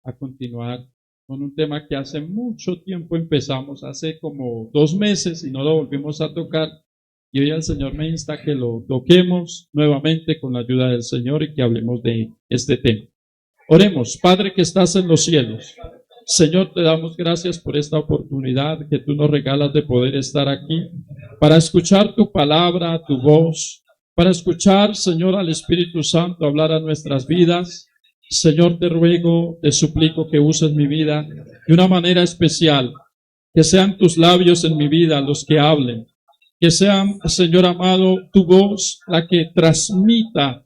a continuar con un tema que hace mucho tiempo empezamos, hace como 2 meses y no lo volvimos a tocar. Y hoy el Señor me insta que lo toquemos nuevamente con la ayuda del Señor y que hablemos de este tema. Oremos. Padre que estás en los cielos, Señor, te damos gracias por esta oportunidad que tú nos regalas de poder estar aquí para escuchar tu palabra, tu voz, para escuchar, Señor, al Espíritu Santo hablar a nuestras vidas. Señor, te ruego, te suplico que uses mi vida de una manera especial, que sean tus labios en mi vida los que hablen, que sean, Señor amado, tu voz la que transmita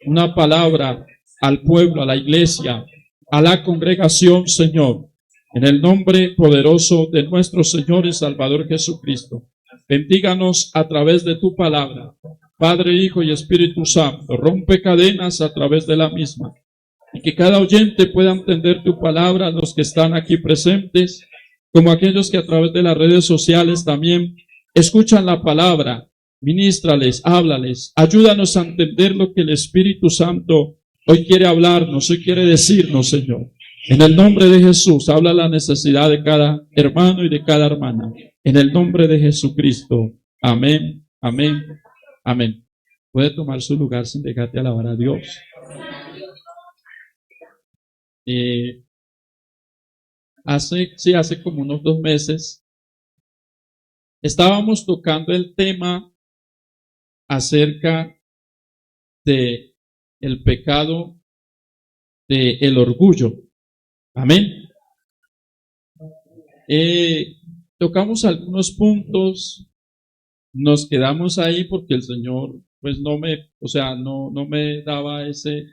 una palabra al pueblo, a la iglesia, a la congregación, Señor, en el nombre poderoso de nuestro Señor y Salvador Jesucristo. Bendíganos a través de tu palabra, Padre, Hijo y Espíritu Santo. Rompe cadenas a través de la misma, y que cada oyente pueda entender tu palabra, los que están aquí presentes, como aquellos que a través de las redes sociales también escuchan la palabra. Ministrales, háblales, ayúdanos a entender lo que el Espíritu Santo hoy quiere hablarnos, hoy quiere decirnos, Señor. En el nombre de Jesús, habla la necesidad de cada hermano y de cada hermana. En el nombre de Jesucristo. Amén, amén, amén. Puede tomar su lugar sin dejarte alabar a Dios. Hace como unos 2 meses estábamos tocando el tema acerca de el pecado del orgullo. Amén. Tocamos algunos puntos, nos quedamos ahí porque el Señor pues no me daba ese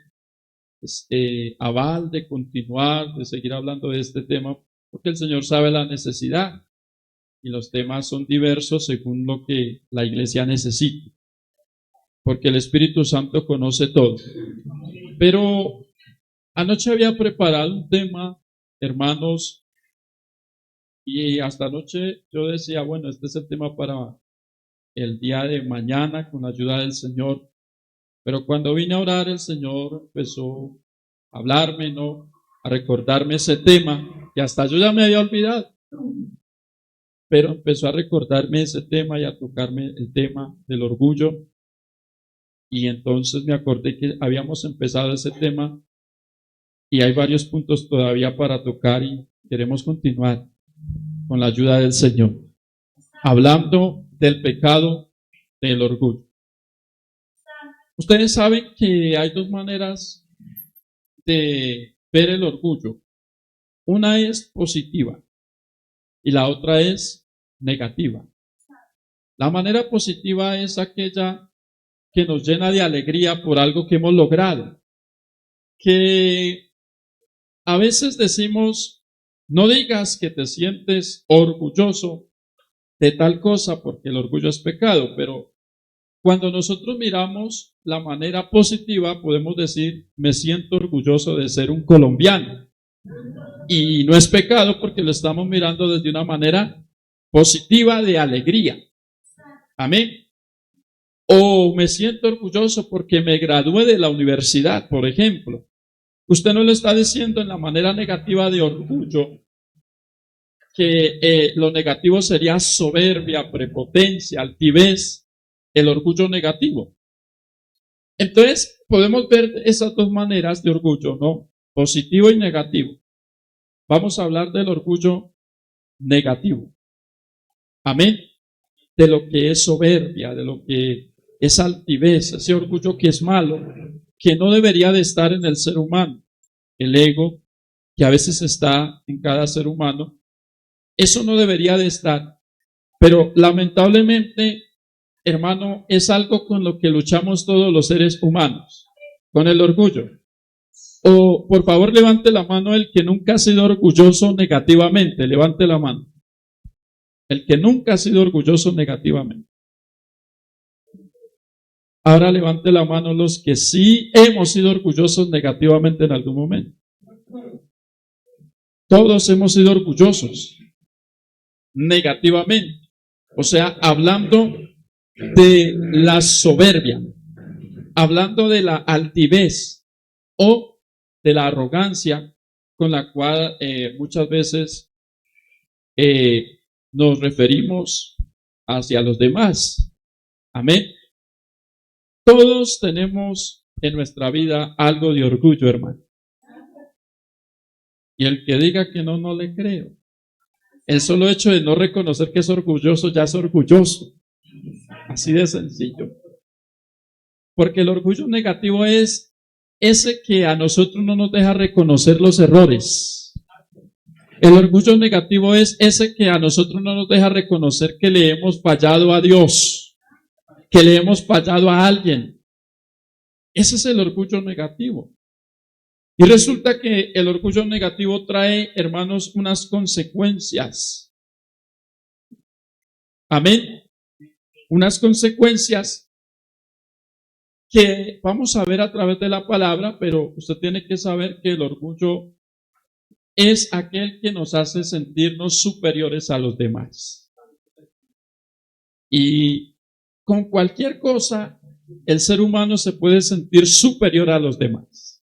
aval de continuar, de seguir hablando de este tema, porque el Señor sabe la necesidad y los temas son diversos según lo que la iglesia necesita, porque el Espíritu Santo conoce todo. Pero anoche había preparado un tema, hermanos, y hasta anoche yo decía, bueno, este es el tema para el día de mañana con la ayuda del Señor. Pero cuando vine a orar, el Señor empezó a hablarme, ¿no? A recordarme ese tema, que hasta yo ya me había olvidado. Pero empezó a recordarme ese tema y a tocarme el tema del orgullo. Y entonces me acordé que habíamos empezado ese tema y hay varios puntos todavía para tocar y queremos continuar con la ayuda del Señor, hablando del pecado del orgullo. Ustedes saben que hay 2 maneras de ver el orgullo. Una es positiva y la otra es negativa. La manera positiva es aquella que nos llena de alegría por algo que hemos logrado. Que a veces decimos, no digas que te sientes orgulloso de tal cosa porque el orgullo es pecado, pero cuando nosotros miramos la manera positiva, podemos decir, me siento orgulloso de ser un colombiano. Y no es pecado porque lo estamos mirando desde una manera positiva de alegría. Amén. O me siento orgulloso porque me gradué de la universidad, por ejemplo. Usted no lo está diciendo en la manera negativa de orgullo, que lo negativo sería soberbia, prepotencia, altivez. El orgullo negativo. Entonces, podemos ver esas 2 maneras de orgullo, ¿no? Positivo y negativo. Vamos a hablar del orgullo negativo. Amén. De lo que es soberbia, de lo que es altivez, ese orgullo que es malo, que no debería de estar en el ser humano. El ego, que a veces está en cada ser humano, eso no debería de estar. Pero lamentablemente, hermano, es algo con lo que luchamos todos los seres humanos, con el orgullo. O, por favor, levante la mano el que nunca ha sido orgulloso negativamente, levante la mano. El que nunca ha sido orgulloso negativamente. Ahora levante la mano los que sí hemos sido orgullosos negativamente en algún momento. Todos hemos sido orgullosos negativamente. O sea, hablando de la soberbia, hablando de la altivez o de la arrogancia con la cual muchas veces nos referimos hacia los demás. Amén. Todos tenemos en nuestra vida algo de orgullo, hermano. Y el que diga que no, no le creo. El solo hecho de no reconocer que es orgulloso, ya es orgulloso. Así de sencillo. Porque el orgullo negativo es ese que a nosotros no nos deja reconocer los errores. El orgullo negativo es ese que a nosotros no nos deja reconocer que le hemos fallado a Dios, que le hemos fallado a alguien. Ese es el orgullo negativo. Y resulta que el orgullo negativo trae, hermanos, unas consecuencias. Amén. Unas consecuencias que vamos a ver a través de la palabra, pero usted tiene que saber que el orgullo es aquel que nos hace sentirnos superiores a los demás. Y con cualquier cosa, el ser humano se puede sentir superior a los demás.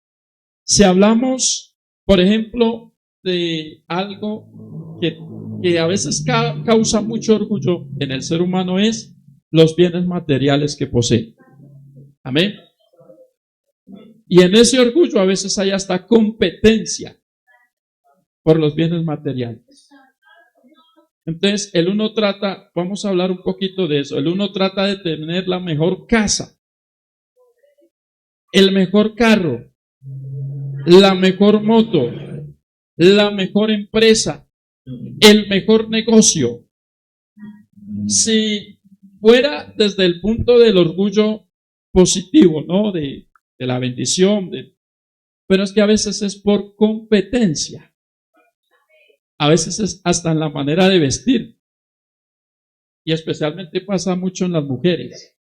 Si hablamos, por ejemplo, de algo que a veces causa mucho orgullo en el ser humano, es los bienes materiales que posee. Amén. Y en ese orgullo a veces hay hasta competencia por los bienes materiales. Entonces, el uno trata, vamos a hablar un poquito de eso, el uno trata de tener la mejor casa, el mejor carro, la mejor moto, la mejor empresa, el mejor negocio. Si fuera desde el punto del orgullo positivo, ¿no? De la bendición, pero es que a veces es por competencia. A veces es hasta en la manera de vestir. Y especialmente pasa mucho en las mujeres,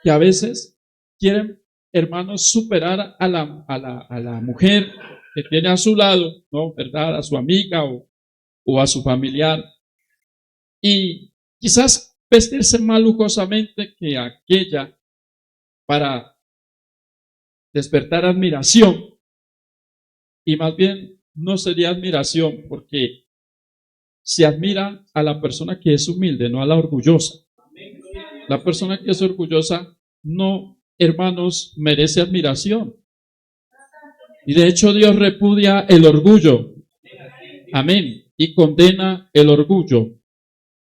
que a veces quieren, hermanos, superar a la mujer que tiene a su lado, ¿no? ¿Verdad? A su amiga o a su familiar. Y quizás vestirse más lujosamente que aquella para despertar admiración. Y más bien no sería admiración, porque se admira a la persona que es humilde, no a la orgullosa. La persona que es orgullosa no, hermanos, merece admiración. Y de hecho Dios repudia el orgullo. Amén. Y condena el orgullo.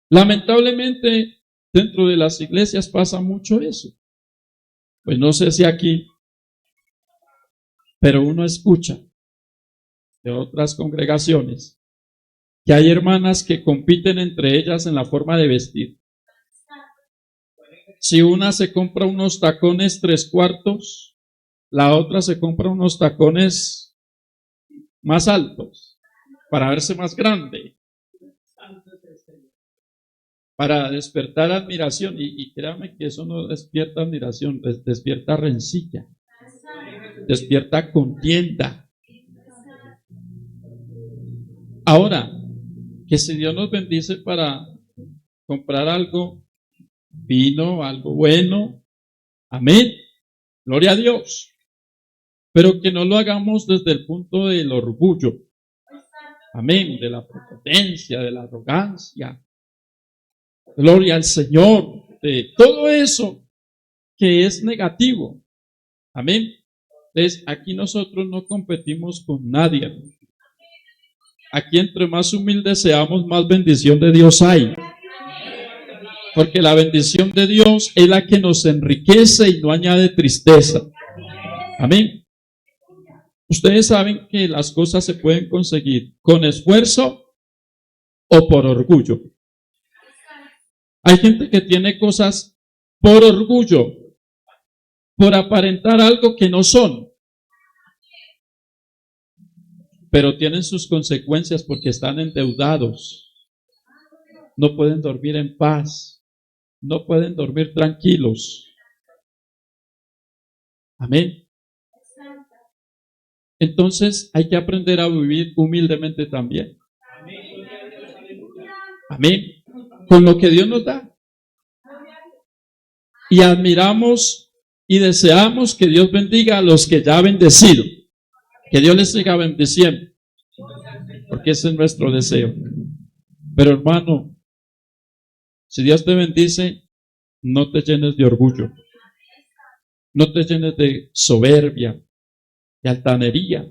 Lamentablemente, dentro de las iglesias pasa mucho eso. Pues no sé si aquí, pero uno escucha de otras congregaciones que hay hermanas que compiten entre ellas en la forma de vestir. Si una se compra unos tacones 3/4, la otra se compra unos tacones más altos para verse más grande, para despertar admiración. Y créame que eso no despierta admiración, despierta rencilla, despierta contienda. Ahora, que si Dios nos bendice para comprar algo fino, algo bueno, amén, gloria a Dios, pero que no lo hagamos desde el punto del orgullo, amén, de la prepotencia, de la arrogancia, gloria al Señor, de todo eso que es negativo, amén. Entonces, aquí nosotros no competimos con nadie. Aquí entre más humildes seamos, más bendición de Dios hay. Porque la bendición de Dios es la que nos enriquece y no añade tristeza. Amén. Ustedes saben que las cosas se pueden conseguir con esfuerzo o por orgullo. Hay gente que tiene cosas por orgullo, por aparentar algo que no son. Pero tienen sus consecuencias porque están endeudados. No pueden dormir en paz. No pueden dormir tranquilos. Amén. Entonces hay que aprender a vivir humildemente también. Amén. Con lo que Dios nos da. Y admiramos y deseamos que Dios bendiga a los que ya ha bendecido. Que Dios les siga bendiciendo, porque ese es nuestro deseo. Pero hermano, si Dios te bendice, no te llenes de orgullo, no te llenes de soberbia, de altanería,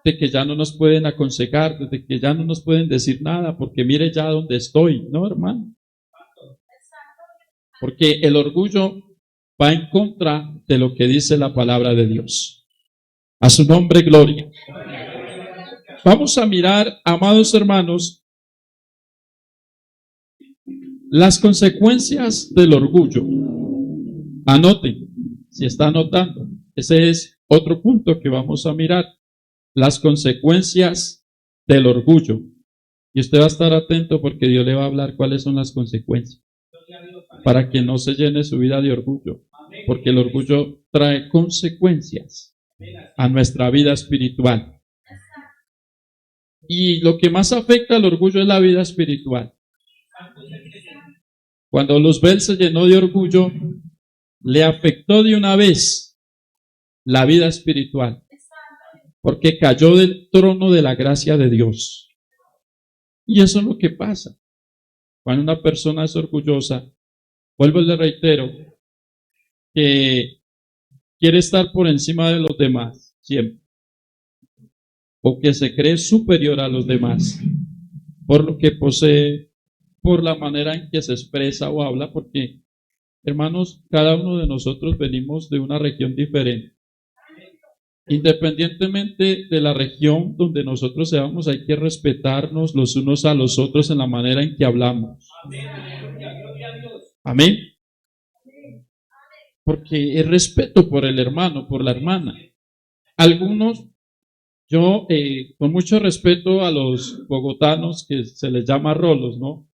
de que ya no nos pueden aconsejar, de que ya no nos pueden decir nada, porque mire ya dónde estoy. No, hermano. Porque el orgullo va en contra de lo que dice la palabra de Dios. A su nombre, gloria. Vamos a mirar, amados hermanos, las consecuencias del orgullo. Anoten, si está anotando. Ese es otro punto que vamos a mirar. Las consecuencias del orgullo. Y usted va a estar atento porque Dios le va a hablar cuáles son las consecuencias. Para que no se llene su vida de orgullo. Porque el orgullo trae consecuencias a nuestra vida espiritual. Y lo que más afecta al orgullo es la vida espiritual. Cuando Luzbel se llenó de orgullo, le afectó de una vez la vida espiritual. Porque cayó del trono de la gracia de Dios. Y eso es lo que pasa. Cuando una persona es orgullosa, vuelvo y le reitero, que quiere estar por encima de los demás, siempre. O que se cree superior a los demás, por lo que posee, por la manera en que se expresa o habla, porque, hermanos, cada uno de nosotros venimos de una región diferente. Independientemente de la región donde nosotros seamos, hay que respetarnos los unos a los otros en la manera en que hablamos. Amén. Porque es respeto por el hermano, por la hermana. Algunos, yo con mucho respeto a los bogotanos que se les llama rolos, ¿no?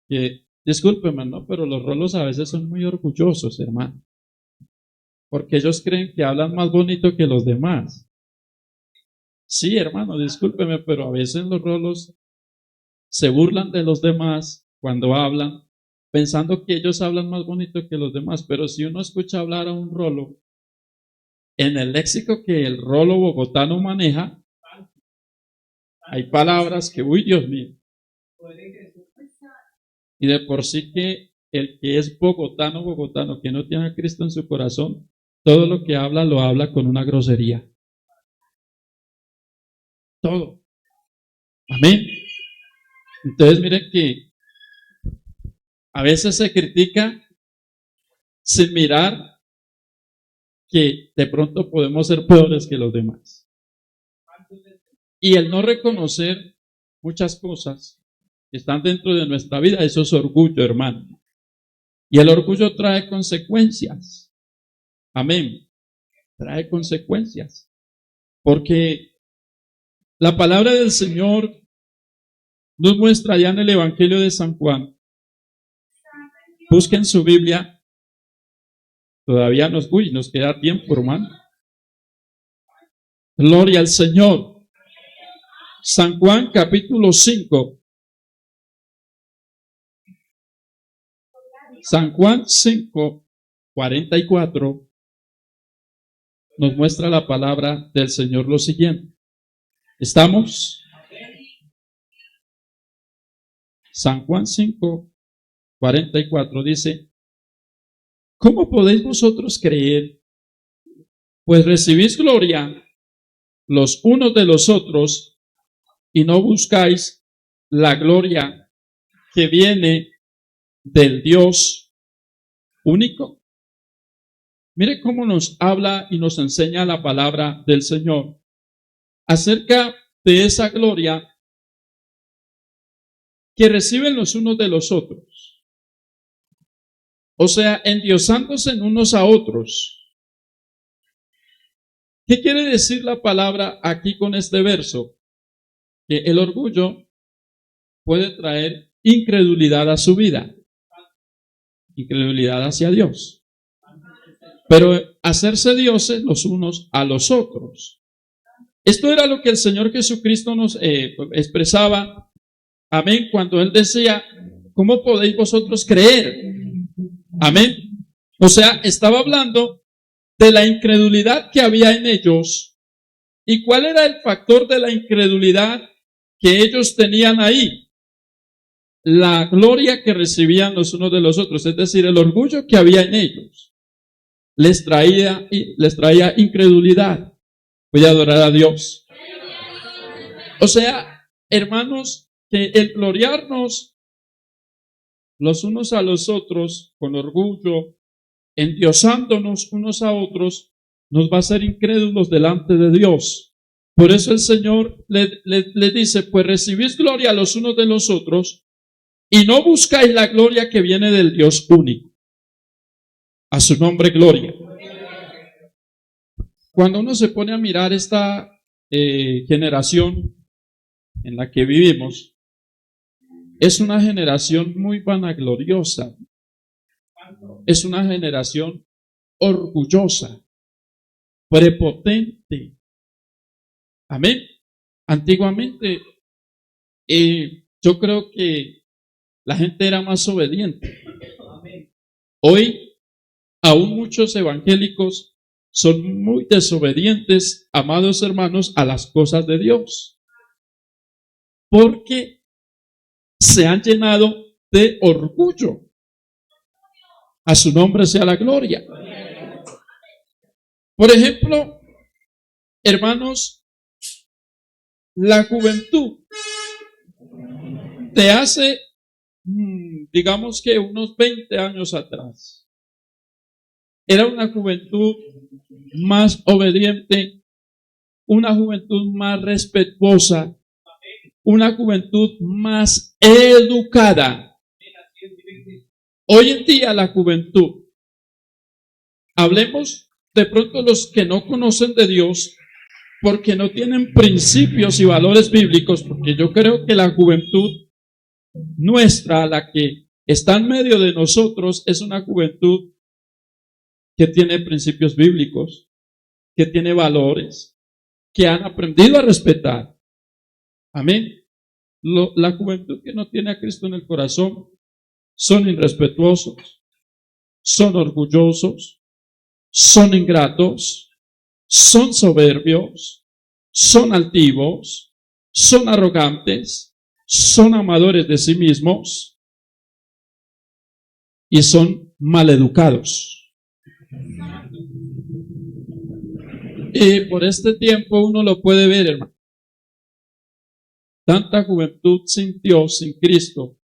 Que, discúlpenme, ¿no? Pero los rolos a veces son muy orgullosos, hermano. Porque ellos creen que hablan más bonito que los demás. Sí, hermano, discúlpeme, pero a veces los rolos se burlan de los demás cuando hablan, pensando que ellos hablan más bonito que los demás. Pero si uno escucha hablar a un rolo, en el léxico que el rolo bogotano maneja, hay palabras que, uy, Dios mío. Y de por sí que el que es bogotano, que no tiene a Cristo en su corazón, todo lo que habla, lo habla con una grosería. Todo. Amén. Entonces miren que a veces se critica sin mirar que de pronto podemos ser peores que los demás. Y el no reconocer muchas cosas que están dentro de nuestra vida, eso es orgullo, hermano. Y el orgullo trae consecuencias. Amén. Trae consecuencias. Porque la palabra del Señor nos muestra ya en el Evangelio de San Juan. Busquen su Biblia. Todavía nos queda tiempo, hermano. Gloria al Señor. San Juan capítulo 5. San Juan 5, 44. Nos muestra la palabra del Señor lo siguiente. ¿Estamos? San Juan 5, 44 dice: ¿cómo podéis vosotros creer? Pues recibís gloria los unos de los otros y no buscáis la gloria que viene del Dios único. Mire cómo nos habla y nos enseña la palabra del Señor acerca de esa gloria que reciben los unos de los otros. O sea, endiosándose en unos a otros. ¿Qué quiere decir la palabra aquí con este verso? Que el orgullo puede traer incredulidad a su vida, incredulidad hacia Dios. Pero hacerse dioses los unos a los otros. Esto era lo que el Señor Jesucristo nos expresaba, amén, cuando Él decía: ¿cómo podéis vosotros creer? Amén. O sea, estaba hablando de la incredulidad que había en ellos ¿Y cuál era el factor de la incredulidad que ellos tenían ahí? La gloria que recibían los unos de los otros, es decir, el orgullo que había en ellos, les traía incredulidad. Voy a adorar a Dios. O sea, hermanos, que el gloriarnos los unos a los otros con orgullo, endiosándonos unos a otros, nos va a hacer incrédulos delante de Dios. Por eso el Señor le dice, pues recibís gloria los unos de los otros y no buscáis la gloria que viene del Dios único. A su nombre, gloria. Cuando uno se pone a mirar esta generación en la que vivimos, es una generación muy vanagloriosa. Es una generación orgullosa, prepotente. Amén. Antiguamente, yo creo que la gente era más obediente. Hoy, aún muchos evangélicos son muy desobedientes, amados hermanos, a las cosas de Dios. Porque se han llenado de orgullo. A su nombre sea la gloria. Por ejemplo, hermanos, la juventud de hace, digamos que unos 20 años atrás, era una juventud más obediente, una juventud más respetuosa, una juventud más educada. Hoy en día la juventud, hablemos de pronto los que no conocen de Dios, porque no tienen principios y valores bíblicos, porque yo creo que la juventud nuestra, la que está en medio de nosotros, es una juventud que tiene principios bíblicos, que tiene valores, que han aprendido a respetar. Amén. La juventud que no tiene a Cristo en el corazón son irrespetuosos, son orgullosos, son ingratos, son soberbios, son altivos, son arrogantes, son amadores de sí mismos y son maleducados. Y por este tiempo uno lo puede ver, hermano. Tanta juventud sin Dios, sin Cristo.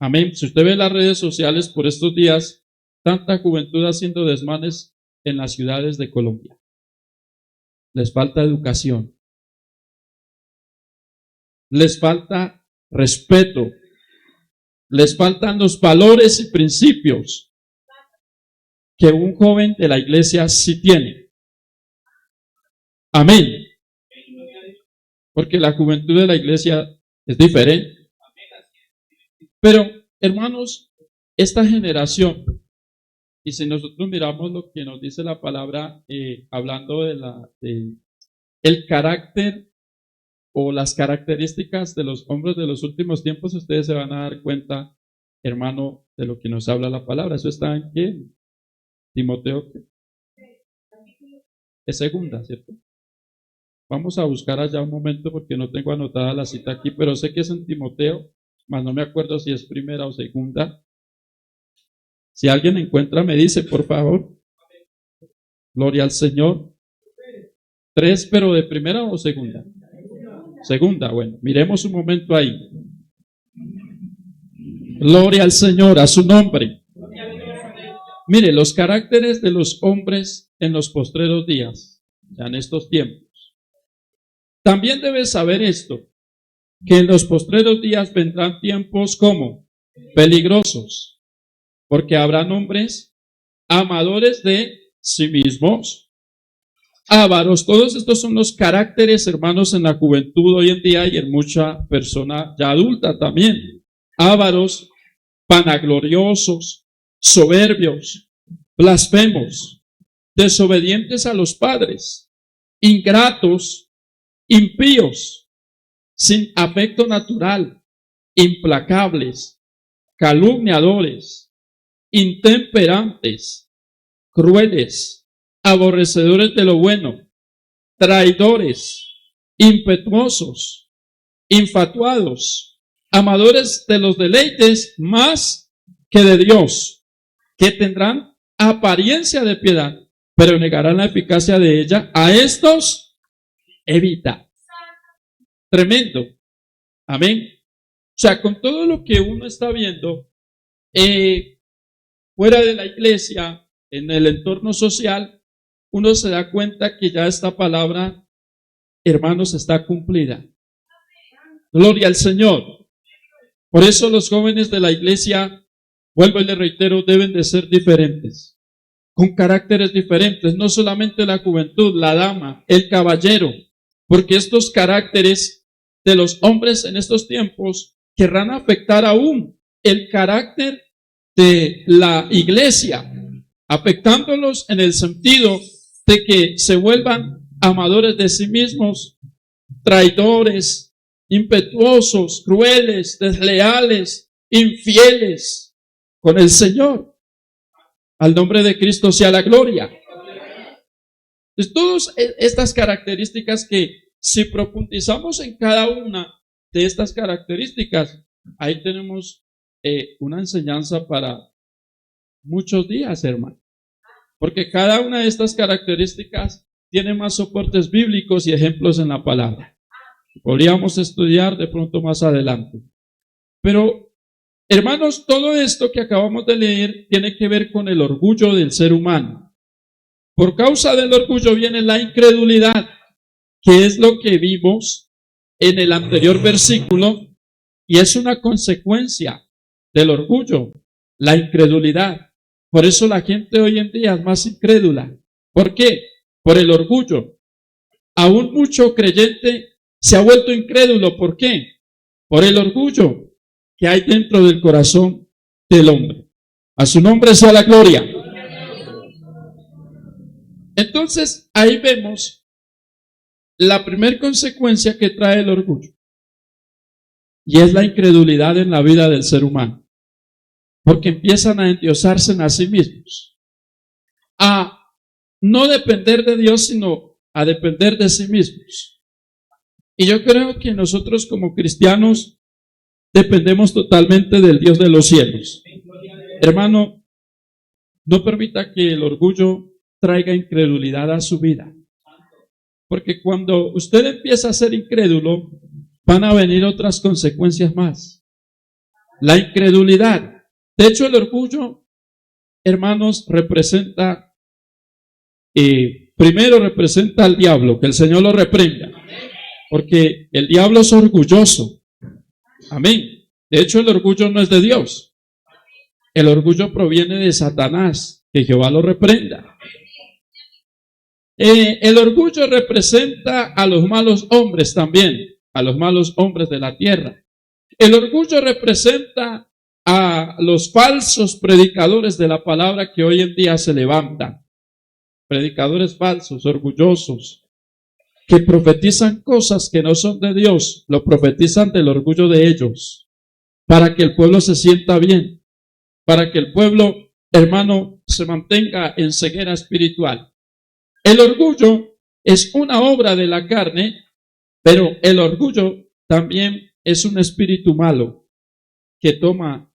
Amén. Si usted ve las redes sociales por estos días, tanta juventud haciendo desmanes en las ciudades de Colombia. Les falta educación. Les falta respeto. Les faltan los valores y principios que un joven de la iglesia sí tiene. Amén. Porque la juventud de la iglesia es diferente. Pero, hermanos, esta generación, y si nosotros miramos lo que nos dice la palabra, hablando de el carácter o las características de los hombres de los últimos tiempos, ustedes se van a dar cuenta, hermano, de lo que nos habla la palabra. Eso está en ¿qué? Timoteo, ¿qué? Es segunda, ¿cierto? Vamos a buscar allá un momento porque no tengo anotada la cita aquí, pero sé que es en Timoteo, mas no me acuerdo si es primera o segunda. Si alguien encuentra, me dice, por favor. Gloria al Señor. 3, pero ¿de primera o segunda? Segunda, bueno, miremos un momento ahí. Gloria al Señor, a su nombre. Mire, los caracteres de los hombres en los postreros días, ya en estos tiempos. También debes saber esto, que en los postreros días vendrán tiempos como peligrosos, porque habrán hombres amadores de sí mismos, ávaros. Todos estos son los caracteres, hermanos, en la juventud hoy en día y en mucha persona ya adulta también. Ávaros, vanagloriosos, soberbios, blasfemos, desobedientes a los padres, ingratos, impíos, sin afecto natural, implacables, calumniadores, intemperantes, crueles, aborrecedores de lo bueno, traidores, impetuosos, infatuados, amadores de los deleites más que de Dios, que tendrán apariencia de piedad, pero negarán la eficacia de ella. A estos evita. Tremendo. Amén. O sea, con todo lo que uno está viendo, fuera de la iglesia, en el entorno social, uno se da cuenta que ya esta palabra, hermanos, está cumplida. Gloria al Señor. Por eso los jóvenes de la iglesia, vuelvo y le reitero, deben de ser diferentes, con caracteres diferentes, no solamente la juventud, la dama, el caballero, porque estos caracteres de los hombres en estos tiempos querrán afectar aún el carácter de la iglesia, afectándolos en el sentido de que se vuelvan amadores de sí mismos, traidores, impetuosos, crueles, desleales, infieles con el Señor. Al nombre de Cristo sea la gloria. Entonces, todas estas características que si profundizamos en cada una de estas características, ahí tenemos una enseñanza para muchos días, hermano. Porque cada una de estas características tiene más soportes bíblicos y ejemplos en la palabra. Podríamos estudiar de pronto más adelante. Pero, hermanos, todo esto que acabamos de leer tiene que ver con el orgullo del ser humano. Por causa del orgullo viene la incredulidad, que es lo que vimos en el anterior versículo, y es una consecuencia del orgullo, la incredulidad. Por eso la gente hoy en día es más incrédula. ¿Por qué? Por el orgullo. Aún mucho creyente se ha vuelto incrédulo. ¿Por qué? Por el orgullo que hay dentro del corazón del hombre. A su nombre sea la gloria. Entonces, ahí vemos la primera consecuencia que trae el orgullo. Y es la incredulidad en la vida del ser humano. Porque empiezan a endiosarse a sí mismos. A no depender de Dios, sino a depender de sí mismos. Y yo creo que nosotros como cristianos dependemos totalmente del Dios de los cielos. Hermano, no permita que el orgullo traiga incredulidad a su vida. Porque cuando usted empieza a ser incrédulo, van a venir otras consecuencias más. La incredulidad. De hecho, el orgullo, hermanos, representa, primero representa al diablo, que el Señor lo reprenda. Porque el diablo es orgulloso. Amén. De hecho, el orgullo no es de Dios. El orgullo proviene de Satanás, que Jehová lo reprenda. El orgullo representa a los malos hombres también, a los malos hombres de la tierra. El orgullo representa a los falsos predicadores de la palabra que hoy en día se levantan. Predicadores falsos, orgullosos, que profetizan cosas que no son de Dios, lo profetizan del orgullo de ellos, para que el pueblo se sienta bien, para que el pueblo, hermano, se mantenga en ceguera espiritual. El orgullo es una obra de la carne, pero el orgullo también es un espíritu malo que toma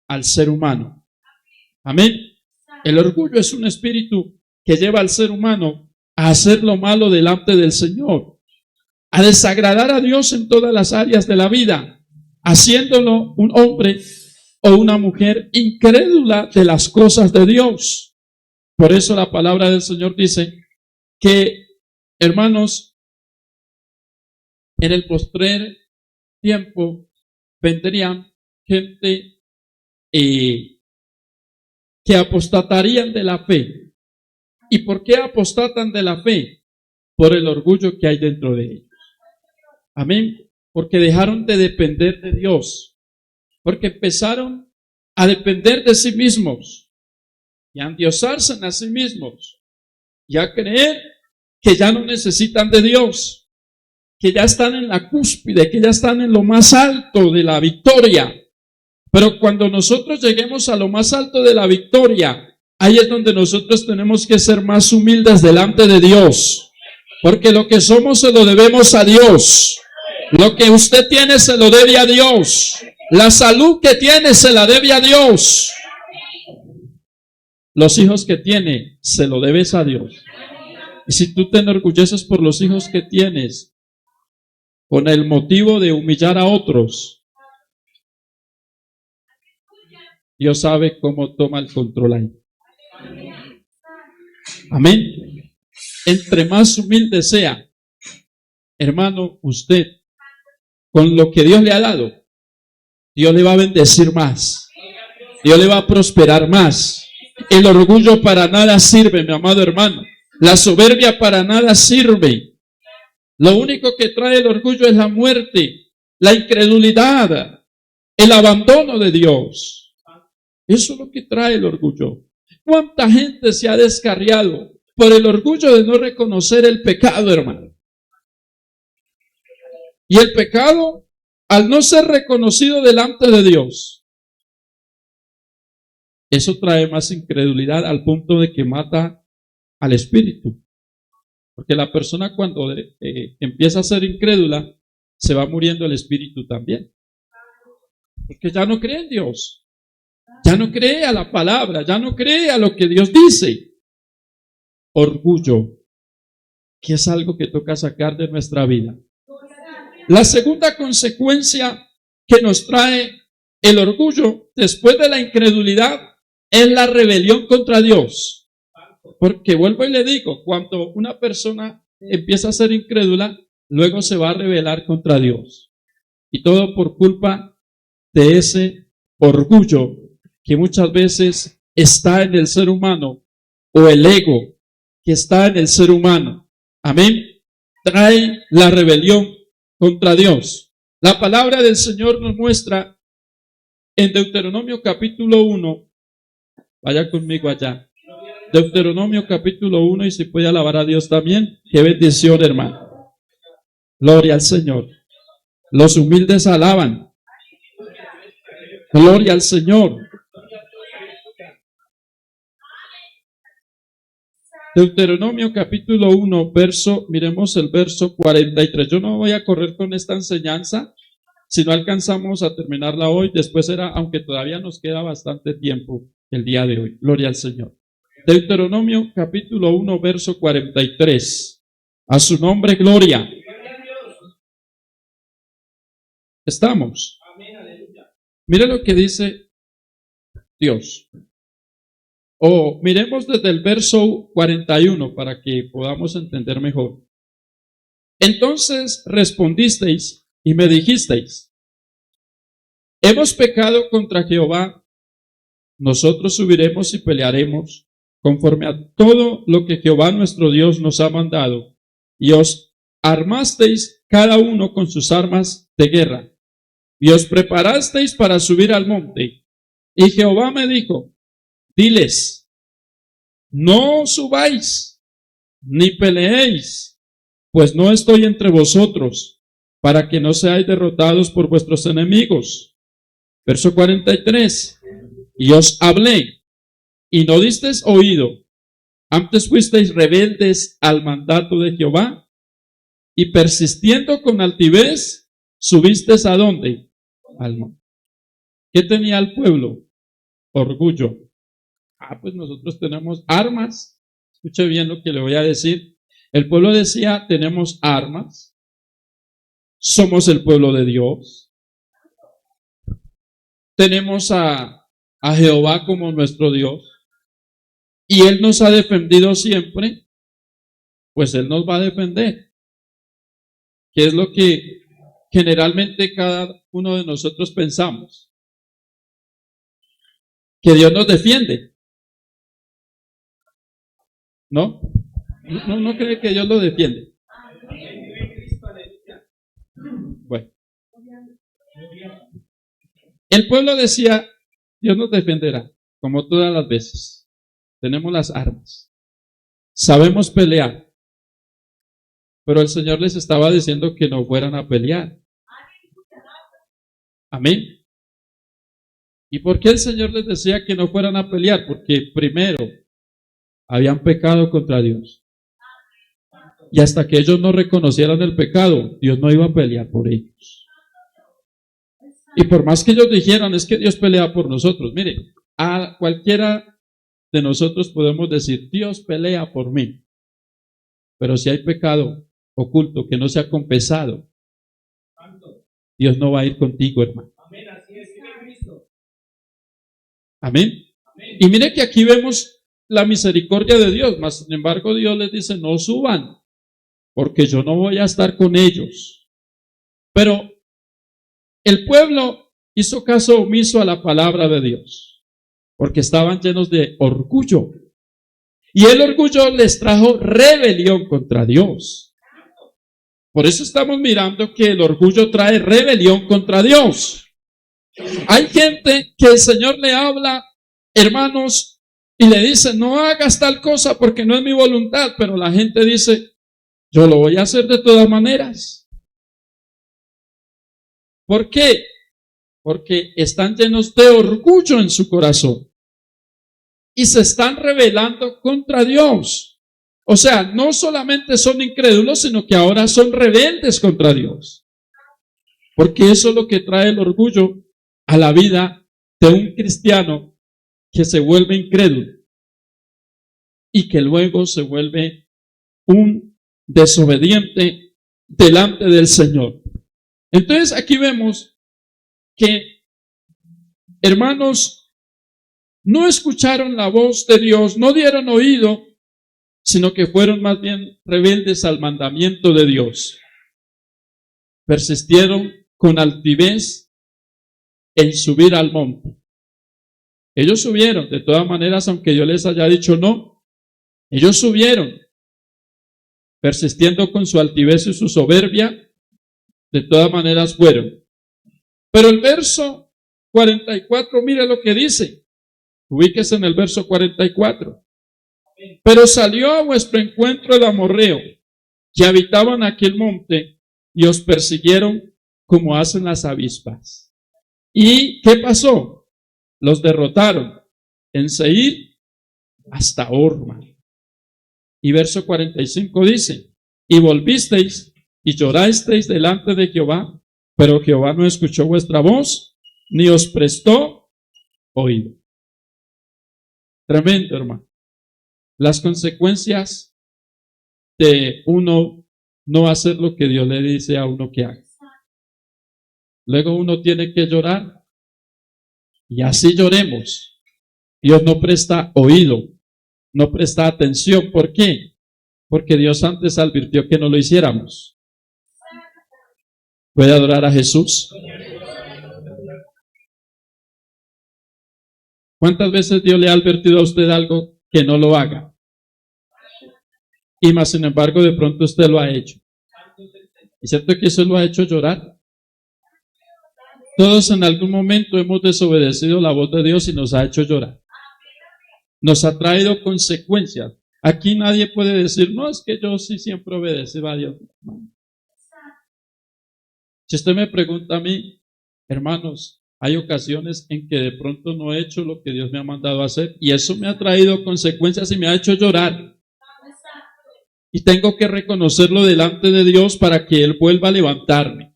al ser humano. Amén. El orgullo es un espíritu que lleva al ser humano a hacer lo malo delante del Señor, a desagradar a Dios en todas las áreas de la vida, haciéndolo un hombre o una mujer incrédula de las cosas de Dios. Por eso la palabra del Señor dice que, hermanos, en el postrer tiempo vendrían gente que apostatarían de la fe. ¿Y por qué apostatan de la fe? Por el orgullo que hay dentro de ellos. Amén. Porque dejaron de depender de Dios. Porque empezaron a depender de sí mismos y a endiosarse a sí mismos y a creer que ya no necesitan de Dios, que ya están en la cúspide, que ya están en lo más alto de la victoria. Pero cuando nosotros lleguemos a lo más alto de la victoria, ahí es donde nosotros tenemos que ser más humildes delante de Dios. Porque lo que somos se lo debemos a Dios. Lo que usted tiene se lo debe a Dios. La salud que tiene se la debe a Dios. Los hijos que tiene se lo debes a Dios. Y si tú te enorgulleces por los hijos que tienes, con el motivo de humillar a otros, Dios sabe cómo toma el control ahí. Amén. Entre más humilde sea, hermano, usted, con lo que Dios le ha dado, Dios le va a bendecir más. Dios le va a prosperar más. El orgullo para nada sirve, mi amado hermano. La soberbia para nada sirve. Lo único que trae el orgullo es la muerte, la incredulidad, el abandono de Dios. Eso es lo que trae el orgullo. ¿Cuánta gente se ha descarriado por el orgullo de no reconocer el pecado, hermano? Y el pecado, al no ser reconocido delante de Dios, eso trae más incredulidad al punto de que mata al espíritu. Porque la persona cuando empieza a ser incrédula, se va muriendo el espíritu también. Porque ya no cree en Dios. Ya no cree a la palabra, ya no cree a lo que Dios dice. Orgullo, que es algo que toca sacar de nuestra vida. La segunda consecuencia que nos trae el orgullo después de la incredulidad es la rebelión contra Dios. Porque vuelvo y le digo, cuando una persona empieza a ser incrédula, luego se va a rebelar contra Dios. Y todo por culpa de ese orgullo que muchas veces está en el ser humano, o el ego que está en el ser humano. Amén. Trae la rebelión contra Dios. La palabra del Señor nos muestra en Deuteronomio capítulo 1. Vaya conmigo allá. Deuteronomio capítulo 1, y si puede alabar a Dios también. Qué bendición, hermano. Gloria al Señor. Los humildes alaban. Gloria al Señor. Deuteronomio capítulo 1, miremos el verso 43. Yo no voy a correr con esta enseñanza, si no alcanzamos a terminarla hoy, después será, aunque todavía nos queda bastante tiempo el día de hoy. Gloria al Señor. Deuteronomio capítulo 1, verso 43. A su nombre, gloria. ¿Estamos? Mire lo que dice Dios. Miremos desde el verso 41 para que podamos entender mejor. Entonces respondisteis y me dijisteis: hemos pecado contra Jehová, nosotros subiremos y pelearemos conforme a todo lo que Jehová nuestro Dios nos ha mandado, y os armasteis cada uno con sus armas de guerra, y os preparasteis para subir al monte. Y Jehová me dijo: diles, no subáis, ni peleéis, pues no estoy entre vosotros, para que no seáis derrotados por vuestros enemigos. Verso 43. Y os hablé, y no disteis oído, antes fuisteis rebeldes al mandato de Jehová, y persistiendo con altivez, subisteis ¿a dónde? Al monte. ¿Qué tenía el pueblo? Orgullo. Pues nosotros tenemos armas. Escuche bien lo que le voy a decir. El pueblo decía: tenemos armas, somos el pueblo de Dios, tenemos a Jehová como nuestro Dios, y Él nos ha defendido siempre, pues Él nos va a defender. ¿Qué es lo que generalmente cada uno de nosotros pensamos? Que Dios nos defiende. ¿No? ¿No cree que Dios lo defiende? Bueno. El pueblo decía: Dios nos defenderá, como todas las veces. Tenemos las armas. Sabemos pelear. Pero el Señor les estaba diciendo que no fueran a pelear. Amén. ¿Y por qué el Señor les decía que no fueran a pelear? Porque primero habían pecado contra Dios. Y hasta que ellos no reconocieran el pecado, Dios no iba a pelear por ellos. Y por más que ellos dijeran, es que Dios pelea por nosotros. Mire, a cualquiera de nosotros podemos decir, Dios pelea por mí. Pero si hay pecado oculto que no se ha confesado, Dios no va a ir contigo, hermano. Amén. Y mire que aquí vemos la misericordia de Dios, mas sin embargo Dios les dice, no suban, porque yo no voy a estar con ellos. Pero el pueblo hizo caso omiso a la palabra de Dios, porque estaban llenos de orgullo. Y el orgullo les trajo rebelión contra Dios. Por eso estamos mirando que el orgullo trae rebelión contra Dios. Hay gente que el Señor le habla, hermanos, y le dice, no hagas tal cosa porque no es mi voluntad, pero la gente dice, yo lo voy a hacer de todas maneras. ¿Por qué? Porque están llenos de orgullo en su corazón y se están rebelando contra Dios. O sea, no solamente son incrédulos, sino que ahora son rebeldes contra Dios. Porque eso es lo que trae el orgullo a la vida de un cristiano que se vuelve incrédulo y que luego se vuelve un desobediente delante del Señor. Entonces aquí vemos que, hermanos, no escucharon la voz de Dios, no dieron oído, sino que fueron más bien rebeldes al mandamiento de Dios. Persistieron con altivez en subir al monte. Ellos subieron, de todas maneras, aunque yo les haya dicho no, ellos subieron, persistiendo con su altivez y su soberbia, de todas maneras fueron. Pero el verso 44, mire lo que dice. Ubíquese en el verso 44. Pero salió a vuestro encuentro el amorreo, que habitaba en aquel monte, y os persiguieron como hacen las avispas. ¿Y qué pasó? Los derrotaron en Seir hasta Horma. Y verso 45 dice, y volvisteis y llorasteis delante de Jehová, pero Jehová no escuchó vuestra voz, ni os prestó oído. Tremendo, hermano. Las consecuencias de uno no hacer lo que Dios le dice a uno que haga. Luego uno tiene que llorar, y así lloremos. Dios no presta oído, no presta atención. ¿Por qué? Porque Dios antes advirtió que no lo hiciéramos. ¿Puede adorar a Jesús? ¿Cuántas veces Dios le ha advertido a usted algo que no lo haga? Y más sin embargo, de pronto usted lo ha hecho. ¿Es cierto que eso lo ha hecho llorar? Todos en algún momento hemos desobedecido la voz de Dios y nos ha hecho llorar. Nos ha traído consecuencias. Aquí nadie puede decir, no, es que yo sí siempre obedecí a Dios. Si usted me pregunta a mí, hermanos, hay ocasiones en que de pronto no he hecho lo que Dios me ha mandado a hacer y eso me ha traído consecuencias y me ha hecho llorar. Y tengo que reconocerlo delante de Dios para que Él vuelva a levantarme.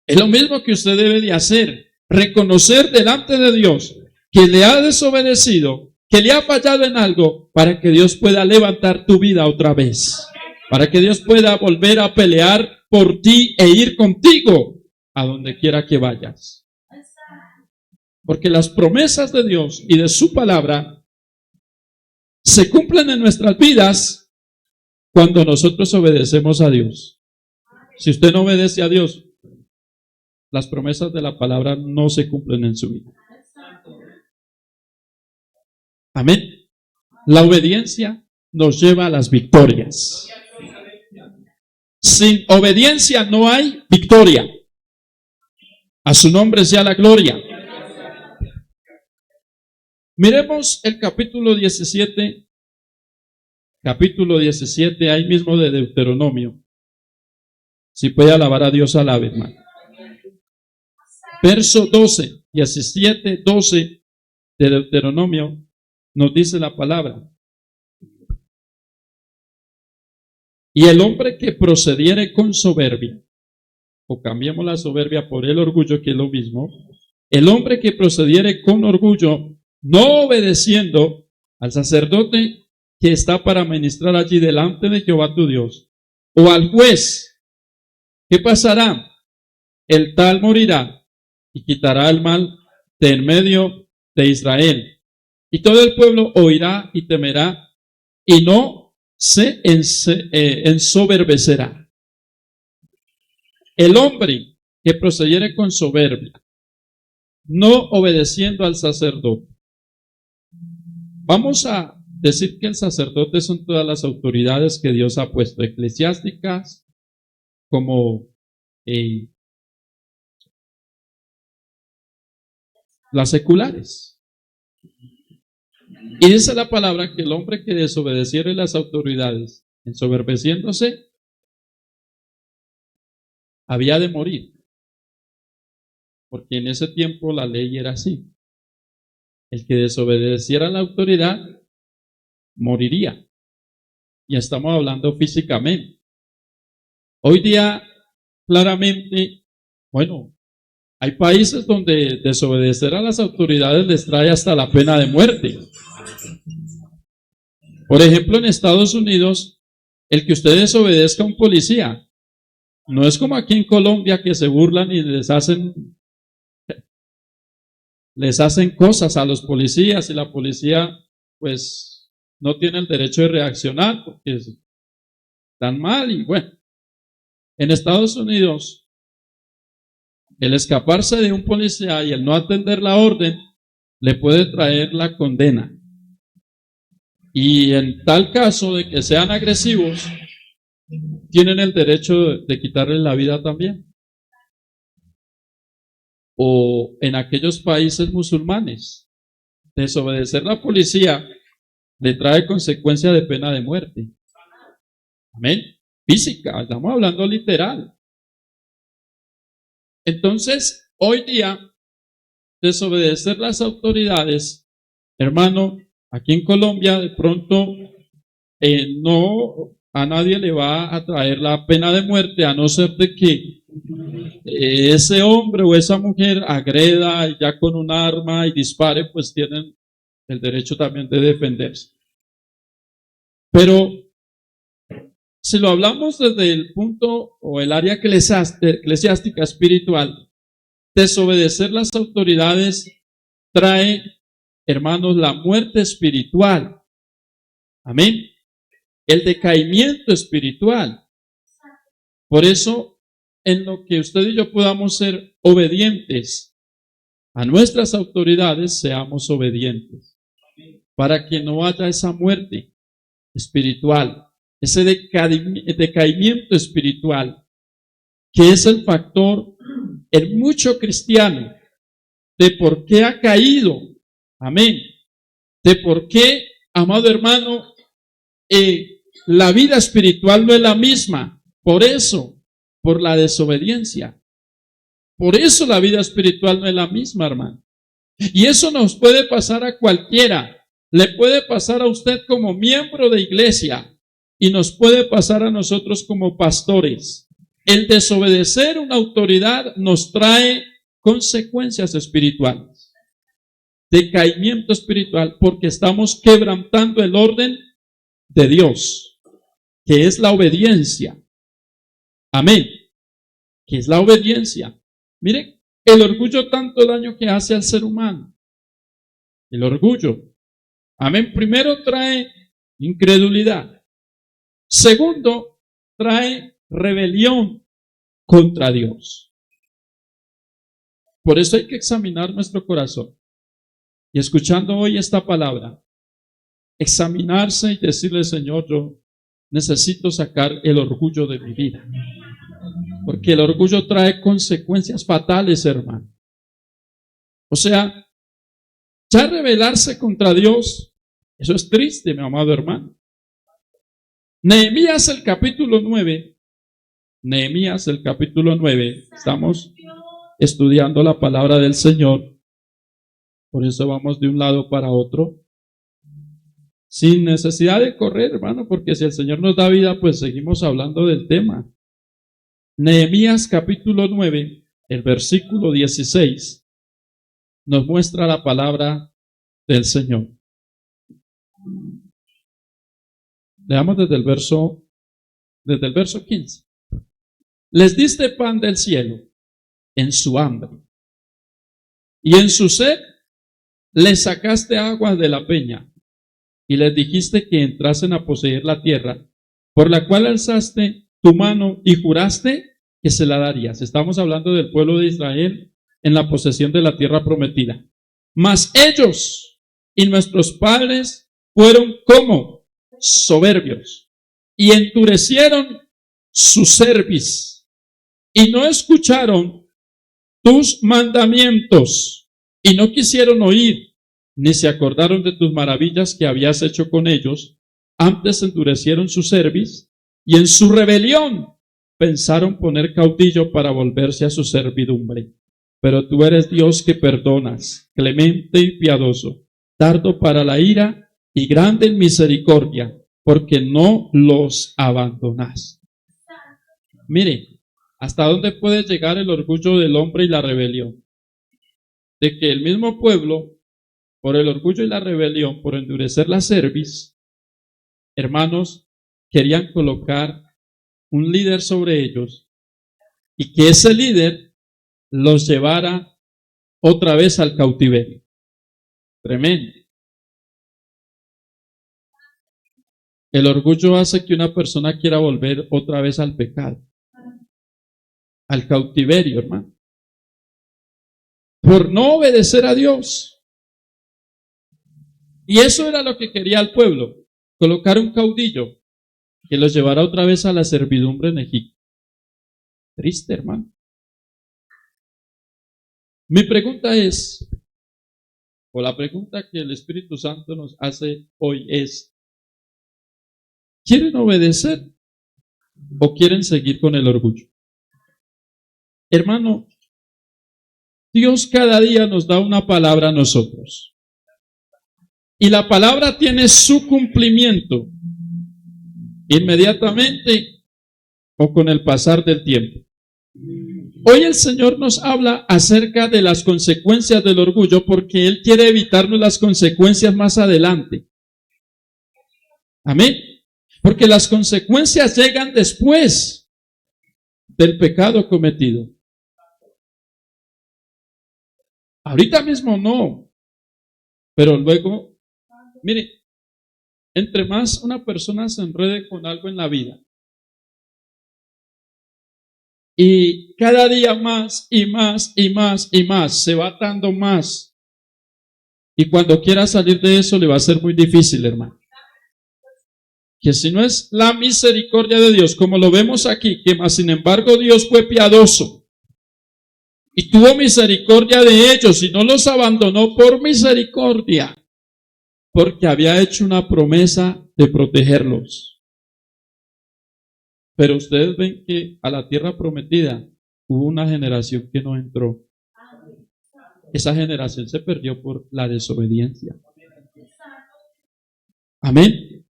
Es lo mismo que usted debe de hacer, reconocer delante de Dios que le ha desobedecido, que le ha fallado en algo, para que Dios pueda levantar tu vida otra vez, para que Dios pueda volver a pelear por ti e ir contigo a donde quiera que vayas. Porque las promesas de Dios y de su palabra se cumplen en nuestras vidas cuando nosotros obedecemos a Dios. Si usted no obedece a Dios, las promesas de la palabra no se cumplen en su vida. Amén. La obediencia nos lleva a las victorias. Sin obediencia no hay victoria. A su nombre sea la gloria. Miremos el capítulo 17. Capítulo 17, ahí mismo de Deuteronomio. Si puede alabar a Dios, alabe, hermano. Verso 12, 17, 12 de Deuteronomio nos dice la palabra. Y el hombre que procediere con soberbia, o cambiemos la soberbia por el orgullo, que es lo mismo, el hombre que procediere con orgullo, no obedeciendo al sacerdote que está para ministrar allí delante de Jehová tu Dios, o al juez, ¿qué pasará? El tal morirá y quitará el mal de en medio de Israel. Y todo el pueblo oirá y temerá y no se ensoberbecerá. El hombre que procediere con soberbia, no obedeciendo al sacerdote. Vamos a decir que el sacerdote son todas las autoridades que Dios ha puesto, eclesiásticas como las seculares. Y dice la palabra que el hombre que desobedeciere las autoridades, ensoberbeciéndose, había de morir. Porque en ese tiempo la ley era así. El que desobedeciera a la autoridad moriría. Y estamos hablando físicamente. Hoy día, claramente, bueno, hay países donde desobedecer a las autoridades les trae hasta la pena de muerte. Por ejemplo, en Estados Unidos, el que usted desobedezca a un policía, no es como aquí en Colombia que se burlan y les hacen cosas a los policías y la policía pues no tiene el derecho de reaccionar porque están mal. Y bueno, en Estados Unidos el escaparse de un policía y el no atender la orden le puede traer la condena, y en tal caso de que sean agresivos tienen el derecho de quitarle la vida también. O en aquellos países musulmanes, desobedecer a la policía le trae consecuencia de pena de muerte. Amén. Física, estamos hablando literal. Entonces, hoy día, desobedecer las autoridades, hermano, aquí en Colombia de pronto no a nadie le va a traer la pena de muerte, a no ser de que ese hombre o esa mujer agreda ya con un arma y dispare, pues tienen el derecho también de defenderse. Pero si lo hablamos desde el punto o el área eclesiástica espiritual, desobedecer las autoridades trae, hermanos, la muerte espiritual. Amén. El decaimiento espiritual. Por eso, en lo que usted y yo podamos ser obedientes a nuestras autoridades, seamos obedientes, para que no haya esa muerte espiritual, ese decaimiento espiritual, que es el factor en mucho cristiano de por qué ha caído. Amén. De por qué, amado hermano, la vida espiritual no es la misma. Por eso, por la desobediencia. Por eso la vida espiritual no es la misma, hermano. Y eso nos puede pasar a cualquiera. Le puede pasar a usted como miembro de iglesia y nos puede pasar a nosotros como pastores. El desobedecer una autoridad nos trae consecuencias espirituales. Decaimiento espiritual, porque estamos quebrantando el orden de Dios, que es la obediencia. Amén. Que es la obediencia. Mire, el orgullo tanto daño que hace al ser humano. El orgullo. Amén. Primero trae incredulidad. Segundo, trae rebelión contra Dios. Por eso hay que examinar nuestro corazón. Y escuchando hoy esta palabra, examinarse y decirle, Señor, yo necesito sacar el orgullo de mi vida. Porque el orgullo trae consecuencias fatales, hermano. O sea, ya rebelarse contra Dios, eso es triste, mi amado hermano. Nehemías el capítulo 9, estamos estudiando la palabra del Señor, por eso vamos de un lado para otro. sin necesidad de correr, hermano, porque si el Señor nos da vida, pues seguimos hablando del tema. Nehemías capítulo 9, el versículo 16, nos muestra la palabra del Señor. Leamos desde el verso 15. Les diste pan del cielo en su hambre, y en su sed les sacaste agua de la peña, y les dijiste que entrasen a poseer la tierra, por la cual alzaste tu mano y juraste que se la darías. Estamos hablando del pueblo de Israel en la posesión de la tierra prometida. Mas ellos y nuestros padres fueron como soberbios y endurecieron su cerviz y no escucharon tus mandamientos y no quisieron oír, ni se acordaron de tus maravillas que habías hecho con ellos. Antes endurecieron su cerviz y en su rebelión pensaron poner caudillo para volverse a su servidumbre. Pero tú eres Dios que perdonas, clemente y piadoso, tardo para la ira y grande en misericordia, porque no los abandonas. Mire, ¿hasta dónde puede llegar el orgullo del hombre y la rebelión? De que el mismo pueblo, por el orgullo y la rebelión, por endurecer la cerviz, hermanos, querían colocar un líder sobre ellos y que ese líder los llevara otra vez al cautiverio. Tremendo. El orgullo hace que una persona quiera volver otra vez al pecado, al cautiverio, hermano, por no obedecer a Dios. Y eso era lo que quería el pueblo, colocar un caudillo que los llevara otra vez a la servidumbre en Egipto. Triste, hermano. Mi pregunta es, o la pregunta que el Espíritu Santo nos hace hoy es, ¿quieren obedecer o quieren seguir con el orgullo? Hermano, Dios cada día nos da una palabra a nosotros. Y la palabra tiene su cumplimiento inmediatamente o con el pasar del tiempo. Hoy el Señor nos habla acerca de las consecuencias del orgullo porque Él quiere evitarnos las consecuencias más adelante. Amén. Porque las consecuencias llegan después del pecado cometido. Ahorita mismo no, pero luego, mire, entre más una persona se enrede con algo en la vida y cada día más y más y más y más se va atando más, y cuando quiera salir de eso le va a ser muy difícil, hermano. Que si no es la misericordia de Dios, como lo vemos aquí, que más sin embargo Dios fue piadoso y tuvo misericordia de ellos y no los abandonó por misericordia, porque había hecho una promesa de protegerlos. Pero ustedes ven que a la tierra prometida hubo una generación que no entró. Esa generación se perdió por la desobediencia. Amén.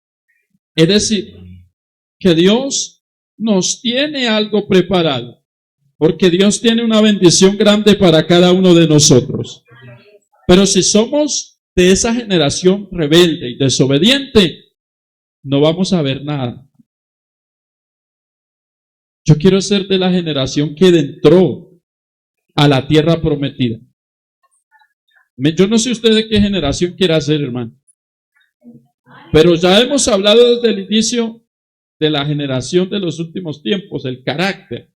Es decir, que Dios nos tiene algo preparado, porque Dios tiene una bendición grande para cada uno de nosotros. Pero si somos de esa generación rebelde y desobediente, no vamos a ver nada. Yo quiero ser de la generación que entró a la tierra prometida. Yo no sé usted de qué generación quiera ser, hermano, pero ya hemos hablado desde el inicio de la generación de los últimos tiempos, el carácter.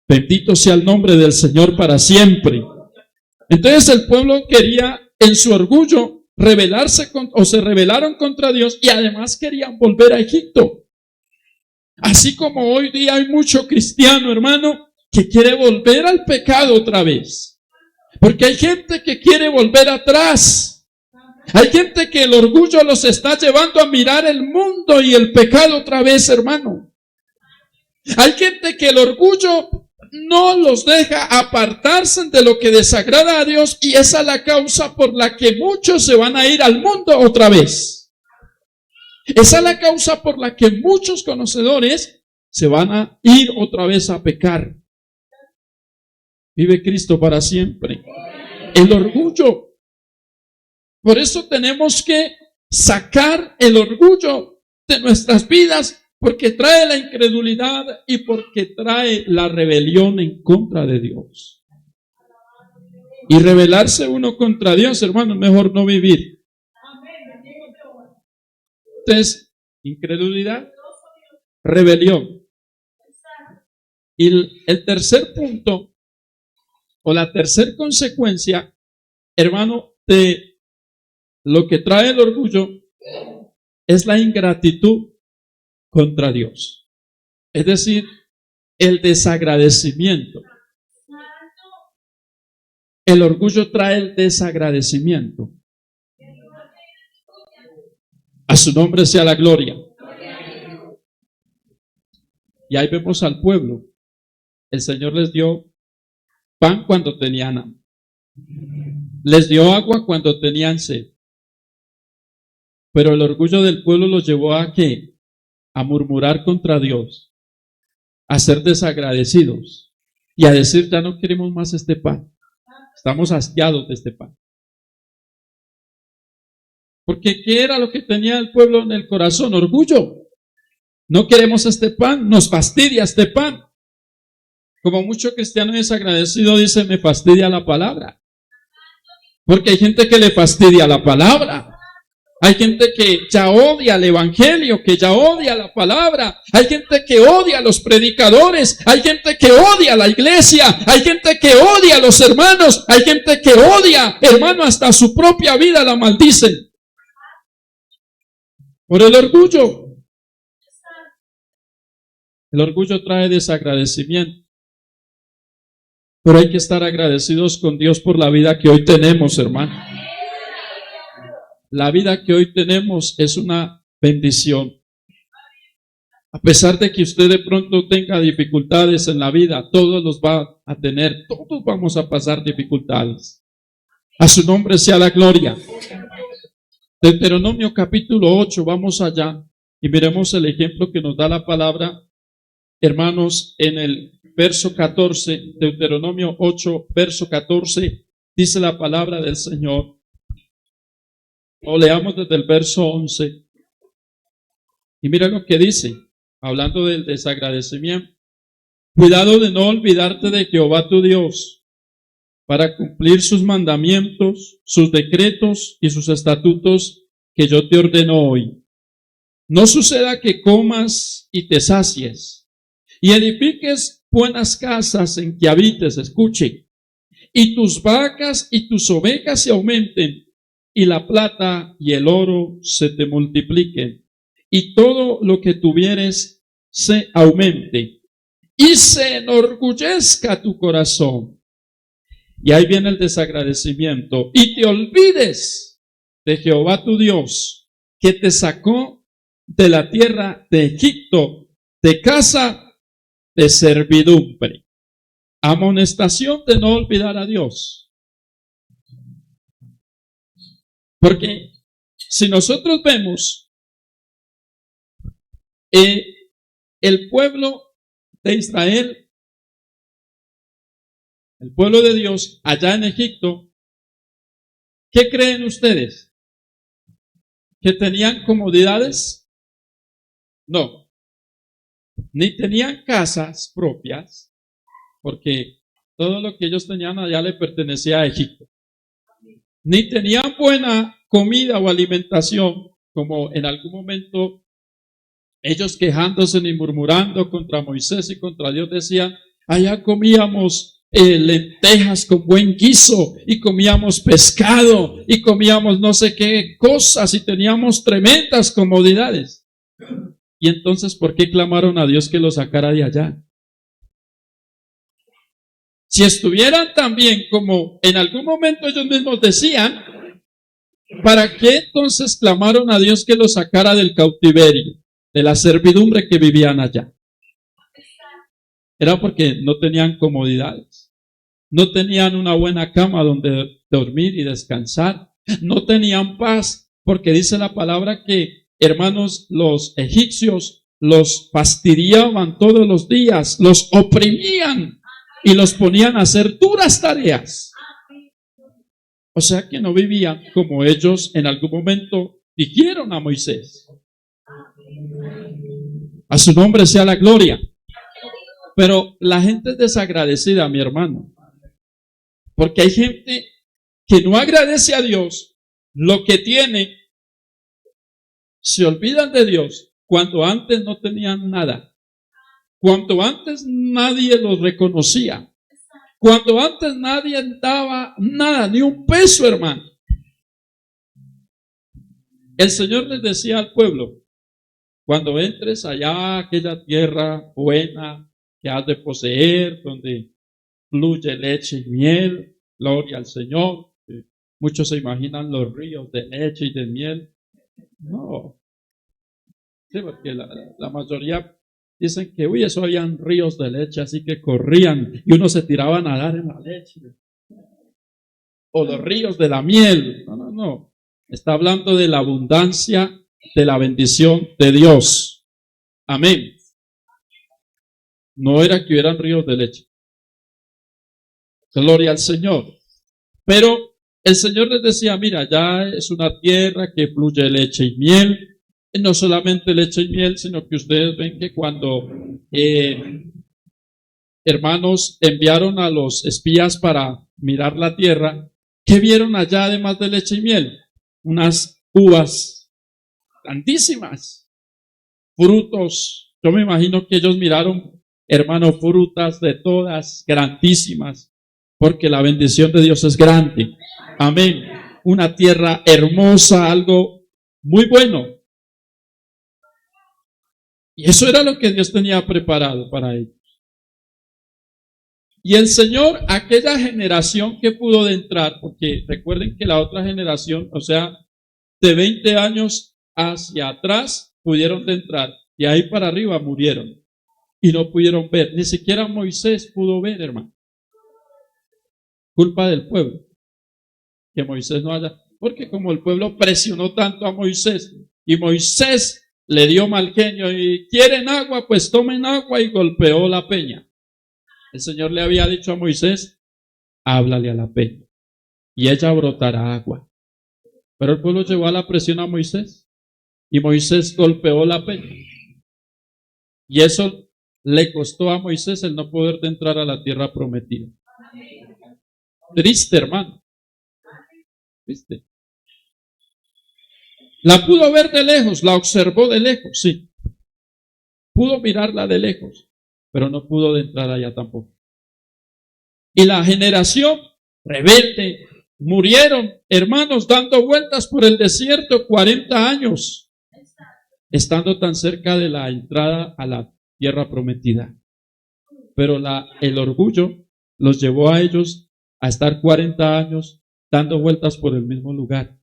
Bendito sea el nombre del Señor para siempre. Entonces el pueblo quería en su orgullo rebelarse se rebelaron contra Dios y además querían volver a Egipto. Así como hoy día hay mucho cristiano, hermano, que quiere volver al pecado otra vez. Porque hay gente que quiere volver atrás. Hay gente que el orgullo los está llevando a mirar el mundo y el pecado otra vez, hermano. Hay gente que el orgullo no los deja apartarse de lo que desagrada a Dios y esa es la causa por la que muchos se van a ir al mundo otra vez. Esa es la causa por la que muchos conocedores se van a ir otra vez a pecar. Vive Cristo para siempre. El orgullo. Por eso tenemos que sacar el orgullo de nuestras vidas, porque trae la incredulidad y porque trae la rebelión en contra de Dios. Y rebelarse uno contra Dios, hermano, es mejor no vivir. Entonces, incredulidad, rebelión. Y el tercer punto, o la tercer consecuencia, hermano, de lo que trae el orgullo, es la ingratitud contra Dios. Es decir, el desagradecimiento. El orgullo trae el desagradecimiento. A su nombre sea la gloria. Y ahí vemos al pueblo. El Señor les dio pan cuando tenían hambre. Les dio agua cuando tenían sed. Pero el orgullo del pueblo los llevó a ¿qué? A murmurar contra Dios, a ser desagradecidos y a decir, ya no queremos más este pan. Estamos hastiados de este pan. Porque ¿qué era lo que tenía el pueblo en el corazón? Orgullo. No queremos este pan, nos fastidia este pan. Como mucho cristiano desagradecido dice, me fastidia la palabra. Porque hay gente que le fastidia la palabra. Hay gente que ya odia el evangelio, que ya odia la palabra. Hay gente que odia a los predicadores. Hay gente que odia a la iglesia. Hay gente que odia a los hermanos. Hay gente que odia, hermano, hasta su propia vida la maldicen. Por el orgullo. El orgullo trae desagradecimiento. Pero hay que estar agradecidos con Dios por la vida que hoy tenemos, hermano. La vida que hoy tenemos es una bendición. A pesar de que usted de pronto tenga dificultades en la vida, todos los va a tener, todos vamos a pasar dificultades. A su nombre sea la gloria. Deuteronomio capítulo 8, vamos allá y miremos el ejemplo que nos da la palabra, hermanos, en el verso 14, Deuteronomio 8, verso 14, dice la palabra del Señor. O leamos desde el verso 11. Y mira lo que dice, hablando del desagradecimiento. Cuidado de no olvidarte de Jehová tu Dios, para cumplir sus mandamientos, sus decretos y sus estatutos que yo te ordeno hoy. No suceda que comas y te sacies, y edifiques buenas casas en que habites, escuche, y tus vacas y tus ovejas se aumenten, y la plata y el oro se te multipliquen, y todo lo que tuvieres se aumente, y se enorgullezca tu corazón. Y ahí viene el desagradecimiento, y te olvides de Jehová tu Dios, que te sacó de la tierra de Egipto, de casa de servidumbre. Amonestación de no olvidar a Dios. Porque si nosotros vemos el pueblo de Israel, el pueblo de Dios allá en Egipto, ¿qué creen ustedes? ¿Que tenían comodidades? No. Ni tenían casas propias, porque todo lo que ellos tenían allá le pertenecía a Egipto. Ni tenían buena comida o alimentación, como en algún momento ellos quejándose ni murmurando contra Moisés y contra Dios decían, allá comíamos lentejas con buen guiso y comíamos pescado y comíamos no sé qué cosas y teníamos tremendas comodidades. Y entonces, ¿por qué clamaron a Dios que los sacara de allá? Si estuvieran tan bien como en algún momento ellos mismos decían, ¿para qué entonces clamaron a Dios que los sacara del cautiverio, de la servidumbre que vivían allá? Era porque no tenían comodidades, no tenían una buena cama donde dormir y descansar, no tenían paz, porque dice la palabra que hermanos, los egipcios los fastidiaban todos los días, los oprimían y los ponían a hacer duras tareas. O sea que no vivían como ellos en algún momento dijeron a Moisés. A su nombre sea la gloria. Pero la gente es desagradecida, mi hermano. Porque hay gente que no agradece a Dios lo que tiene. Se olvidan de Dios cuando antes no tenían nada. Cuando antes nadie los reconocía. Cuando antes nadie daba nada, ni un peso, hermano. El Señor les decía al pueblo, cuando entres allá a aquella tierra buena que has de poseer, donde fluye leche y miel, gloria al Señor. Muchos se imaginan los ríos de leche y de miel. No. Sí, porque la mayoría dicen que, uy, eso habían ríos de leche, así que corrían y uno se tiraba a nadar en la leche. O los ríos de la miel. No, no, no. Está hablando de la abundancia, de la bendición de Dios. Amén. No era que hubieran ríos de leche. Gloria al Señor. Pero el Señor les decía, mira, ya es una tierra que fluye leche y miel. Y no solamente leche y miel, sino que ustedes ven que cuando hermanos enviaron a los espías para mirar la tierra, ¿qué vieron allá además de leche y miel? Unas uvas grandísimas, frutos. Yo me imagino que ellos miraron, hermano, frutas de todas grandísimas, porque la bendición de Dios es grande. Amén. Una tierra hermosa, algo muy bueno. Y eso era lo que Dios tenía preparado para ellos. Y el Señor, aquella generación que pudo de entrar, porque recuerden que la otra generación, o sea, de 20 años hacia atrás, pudieron de entrar. Y ahí para arriba murieron. Y no pudieron ver. Ni siquiera Moisés pudo ver, hermano. Culpa del pueblo. Que Moisés no haya. Porque como el pueblo presionó tanto a Moisés, y Moisés le dio mal genio, y quieren agua, pues tomen agua, y golpeó la peña. El Señor le había dicho a Moisés, háblale a la peña, y ella brotará agua. Pero el pueblo llevó a la presión a Moisés, y Moisés golpeó la peña. Y eso le costó a Moisés el no poder entrar a la tierra prometida. Triste, hermano. Triste. La pudo ver de lejos, la observó de lejos, sí. Pudo mirarla de lejos, pero no pudo de entrar allá tampoco. Y la generación rebelde murieron, hermanos, dando vueltas por el desierto 40 años, estando tan cerca de la entrada a la tierra prometida. Pero el orgullo los llevó a ellos a estar 40 años dando vueltas por el mismo lugar.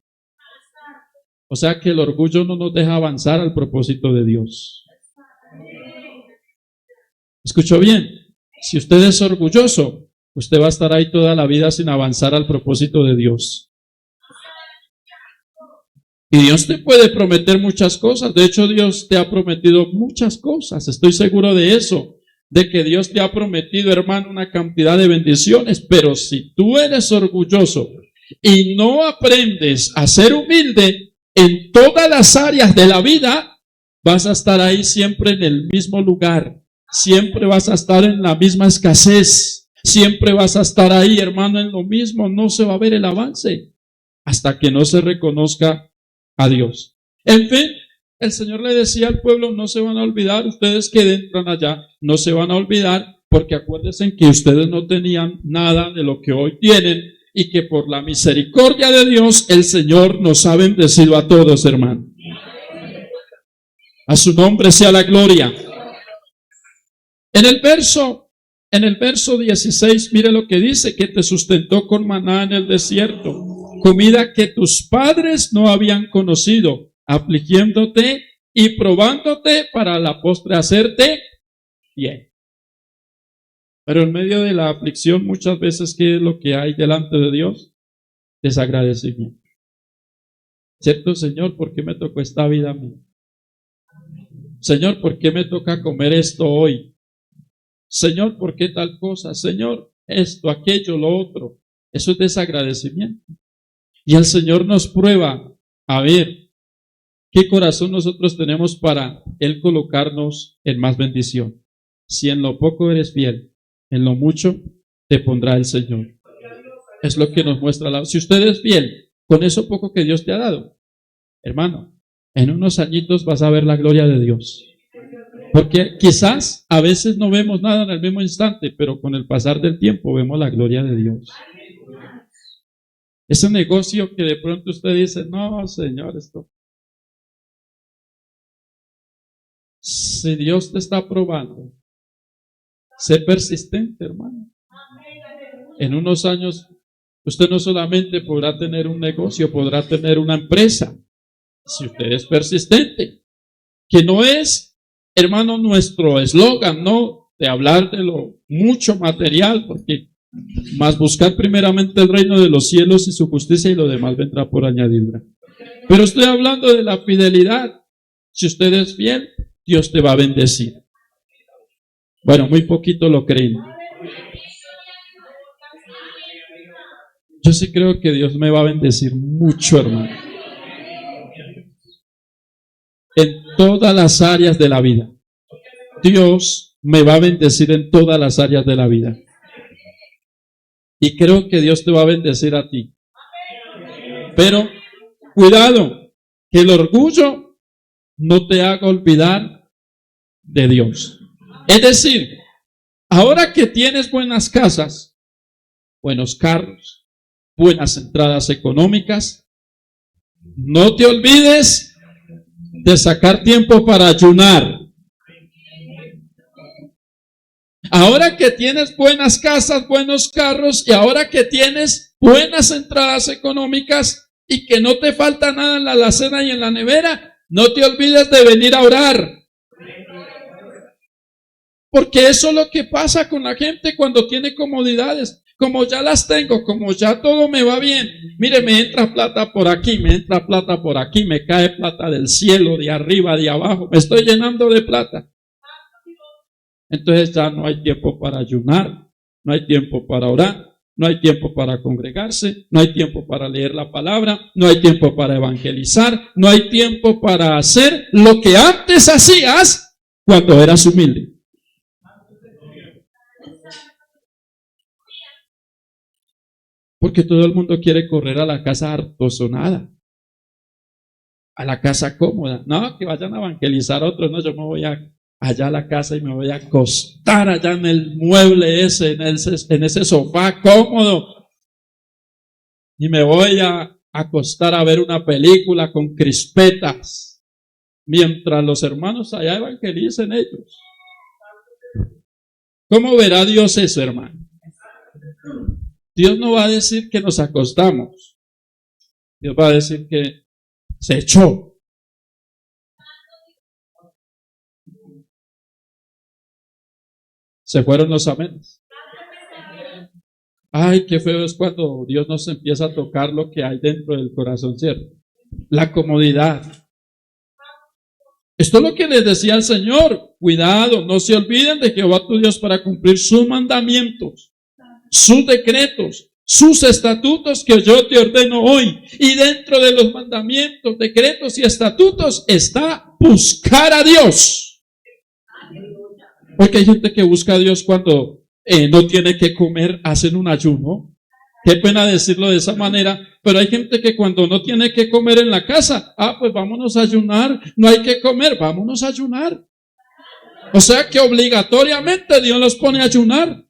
O sea que el orgullo no nos deja avanzar al propósito de Dios. ¿Escuchó bien? Si usted es orgulloso, usted va a estar ahí toda la vida sin avanzar al propósito de Dios. Y Dios te puede prometer muchas cosas. De hecho, Dios te ha prometido muchas cosas. Estoy seguro de eso. De que Dios te ha prometido, hermano, una cantidad de bendiciones. Pero si tú eres orgulloso y no aprendes a ser humilde en todas las áreas de la vida, vas a estar ahí siempre en el mismo lugar. Siempre vas a estar en la misma escasez. Siempre vas a estar ahí, hermano, en lo mismo. No se va a ver el avance hasta que no se reconozca a Dios. En fin, el Señor le decía al pueblo, no se van a olvidar, ustedes que entran allá, no se van a olvidar, porque acuérdense que ustedes no tenían nada de lo que hoy tienen, y que por la misericordia de Dios, el Señor nos ha bendecido a todos, hermano. A su nombre sea la gloria. En el verso 16, mire lo que dice, que te sustentó con maná en el desierto, comida que tus padres no habían conocido, afligiéndote y probándote para la postre hacerte bien. Pero en medio de la aflicción muchas veces, ¿qué es lo que hay delante de Dios? Desagradecimiento. ¿Cierto, Señor? ¿Por qué me tocó esta vida a mí? Señor, ¿por qué me toca comer esto hoy? Señor, ¿por qué tal cosa? Señor, esto, aquello, lo otro. Eso es desagradecimiento. Y el Señor nos prueba a ver qué corazón nosotros tenemos para Él colocarnos en más bendición. Si en lo poco eres fiel, en lo mucho te pondrá el Señor. Es lo que nos muestra la. Si usted es fiel con eso poco que Dios te ha dado, hermano, en unos añitos vas a ver la gloria de Dios. Porque quizás a veces no vemos nada en el mismo instante, pero con el pasar del tiempo vemos la gloria de Dios. Ese negocio que de pronto usted dice, no, Señor, esto. Si Dios te está probando, sé persistente, hermano. En unos años, usted no solamente podrá tener un negocio, podrá tener una empresa, si usted es persistente. Que no es, hermano, nuestro eslogan, no de hablar de lo mucho material, porque más buscar primeramente el reino de los cielos y su justicia y lo demás vendrá por añadidura. Pero estoy hablando de la fidelidad. Si usted es fiel, Dios te va a bendecir. Bueno, muy poquito lo creen. Yo sí creo que Dios me va a bendecir mucho, hermano. En todas las áreas de la vida. Dios me va a bendecir en todas las áreas de la vida. Y creo que Dios te va a bendecir a ti. Pero cuidado, que el orgullo no te haga olvidar de Dios. Es decir, ahora que tienes buenas casas, buenos carros, buenas entradas económicas, no te olvides de sacar tiempo para ayunar. Ahora que tienes buenas casas, buenos carros, y ahora que tienes buenas entradas económicas y que no te falta nada en la alacena y en la nevera, no te olvides de venir a orar. Porque eso es lo que pasa con la gente cuando tiene comodidades. Como ya las tengo, como ya todo me va bien. Mire, me entra plata por aquí, me entra plata por aquí, me cae plata del cielo, de arriba, de abajo. Me estoy llenando de plata. Entonces ya no hay tiempo para ayunar, no hay tiempo para orar, no hay tiempo para congregarse, no hay tiempo para leer la palabra, no hay tiempo para evangelizar, no hay tiempo para hacer lo que antes hacías cuando eras humilde. Porque todo el mundo quiere correr a la casa hartosonada, a la casa cómoda. No, que vayan a evangelizar a otros, no, yo me voy allá a la casa y me voy a acostar allá en el mueble ese, en ese sofá cómodo. Y me voy a acostar a ver una película con crispetas, mientras los hermanos allá evangelicen ellos. ¿Cómo verá Dios eso, hermano? Dios no va a decir que nos acostamos. Dios va a decir que se echó. Se fueron los amenes. Ay, qué feo es cuando Dios nos empieza a tocar lo que hay dentro del corazón, ¿cierto? La comodidad. Esto es lo que les decía el Señor. Cuidado, no se olviden de Jehová tu Dios para cumplir sus mandamientos, sus decretos, sus estatutos que yo te ordeno hoy. Y dentro de los mandamientos, decretos y estatutos está buscar a Dios. Porque hay gente que busca a Dios cuando no tiene que comer, hacen un ayuno. Qué pena decirlo de esa manera, pero hay gente que cuando no tiene que comer en la casa, pues vámonos a ayunar, no hay que comer, vámonos a ayunar. O sea que obligatoriamente Dios los pone a ayunar.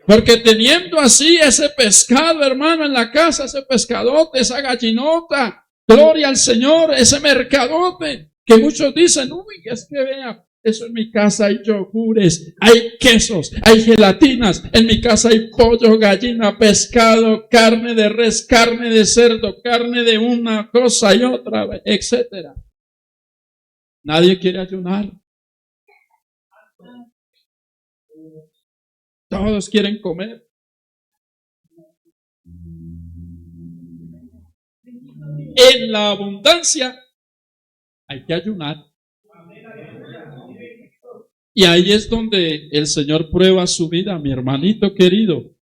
Porque teniendo así ese pescado, hermano, en la casa, ese pescadote, esa gallinota, gloria al Señor, ese mercadote, que muchos dicen, uy, es que vea, eso en mi casa hay yogures, hay quesos, hay gelatinas, en mi casa hay pollo, gallina, pescado, carne de res, carne de cerdo, carne de una cosa y otra, etcétera. Nadie quiere ayunar. Todos quieren comer. En la abundancia hay que ayunar. Y ahí es donde el Señor prueba su vida, mi hermanito querido.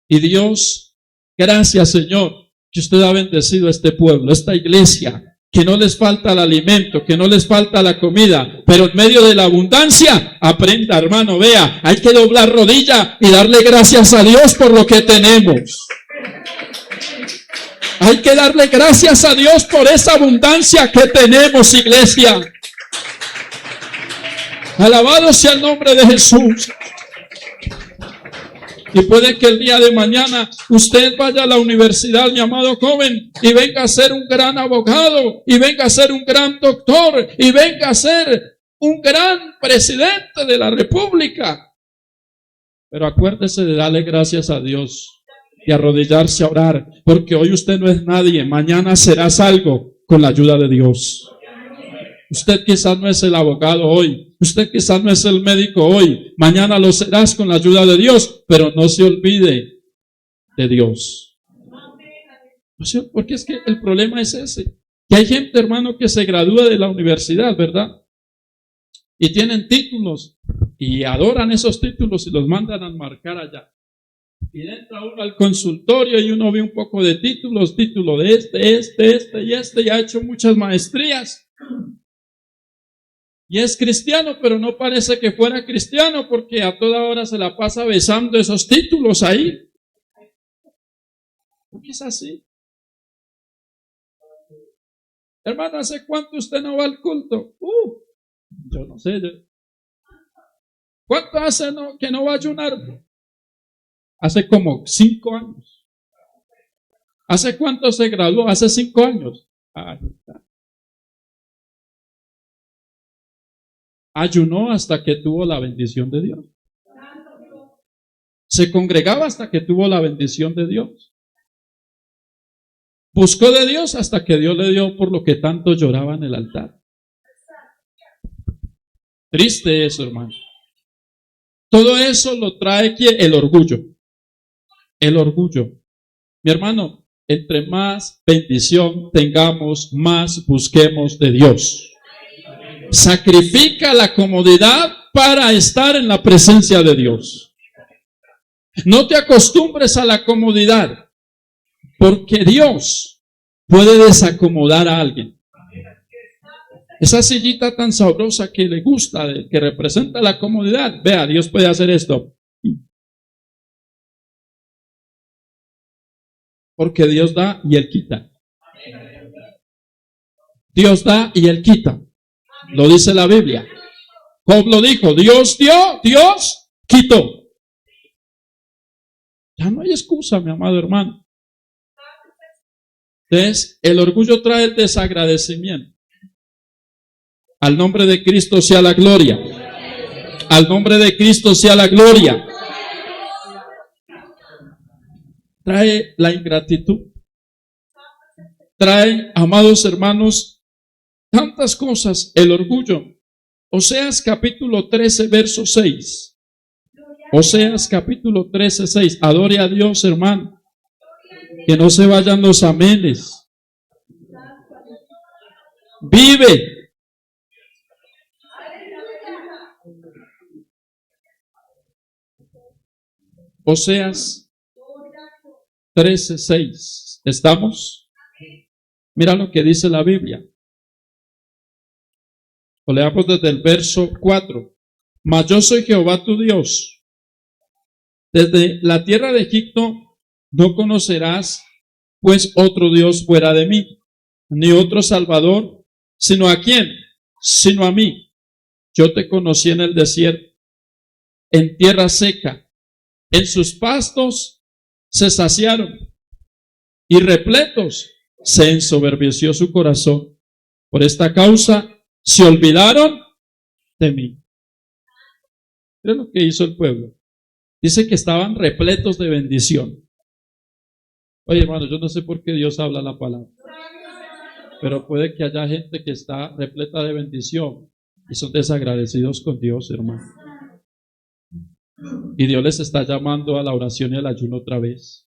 Y Dios, gracias Señor, que usted ha bendecido a este pueblo, esta iglesia, que no les falta el alimento, que no les falta la comida, pero en medio de la abundancia, aprenda hermano, vea, hay que doblar rodilla y darle gracias a Dios por lo que tenemos. Hay que darle gracias a Dios por esa abundancia que tenemos, iglesia. Alabado sea el nombre de Jesús. Y puede que el día de mañana usted vaya a la universidad, mi amado joven, y venga a ser un gran abogado, y venga a ser un gran doctor, y venga a ser un gran presidente de la República. Pero acuérdese de darle gracias a Dios y arrodillarse a orar, porque hoy usted no es nadie, mañana serás algo con la ayuda de Dios. Usted quizás no es el abogado hoy, usted quizás no es el médico hoy, mañana lo serás con la ayuda de Dios, pero no se olvide de Dios. Porque es que el problema es ese, que hay gente, hermano, que se gradúa de la universidad, ¿verdad? Y tienen títulos y adoran esos títulos y los mandan a marcar allá. Y entra uno al consultorio y uno ve un poco de títulos, título de este, y ha hecho muchas maestrías. Y es cristiano, pero no parece que fuera cristiano porque a toda hora se la pasa besando esos títulos ahí. ¿Por qué es así? Hermano, ¿hace cuánto usted no va al culto? Yo no sé. ¿Cuánto hace que no va a ayunar? Hace como 5 años. ¿Hace cuánto se graduó? Hace 5 años. Ahí está. Ayunó hasta que tuvo la bendición de Dios. Se congregaba hasta que tuvo la bendición de Dios. Buscó de Dios hasta que Dios le dio por lo que tanto lloraba en el altar. Triste eso, hermano. Todo eso lo trae el orgullo. El orgullo. Mi hermano, entre más bendición tengamos, más busquemos de Dios. Sacrifica la comodidad para estar en la presencia de Dios. No te acostumbres a la comodidad, porque Dios puede desacomodar a alguien. Esa sillita tan sabrosa que le gusta, que representa la comodidad, vea, Dios puede hacer esto. Porque Dios da y Él quita. Dios da y Él quita. Lo dice la Biblia. Job lo dijo, Dios dio, Dios quitó. Ya no hay excusa, mi amado hermano. Entonces, el orgullo trae el desagradecimiento. Al nombre de Cristo sea la gloria. Al nombre de Cristo sea la gloria. Trae la ingratitud. Trae, amados hermanos, tantas cosas, el orgullo. Oseas capítulo 13, verso 6. Oseas capítulo 13, 6. Adore a Dios, hermano. Que no se vayan los amenes. Vive. Oseas 13, 6. ¿Estamos? Mira lo que dice la Biblia. O leamos desde el verso 4. Mas yo soy Jehová tu Dios. Desde la tierra de Egipto no conocerás pues otro Dios fuera de mí, ni otro Salvador, sino a quién, sino a mí. Yo te conocí en el desierto, en tierra seca, en sus pastos se saciaron, y repletos se ensoberbeció su corazón. Por esta causa se olvidaron de mí. Mira lo que hizo el pueblo. Dice que estaban repletos de bendición. Oye, hermano, yo no sé por qué Dios habla la palabra, pero puede que haya gente que está repleta de bendición y son desagradecidos con Dios, hermano. Y Dios les está llamando a la oración y al ayuno otra vez.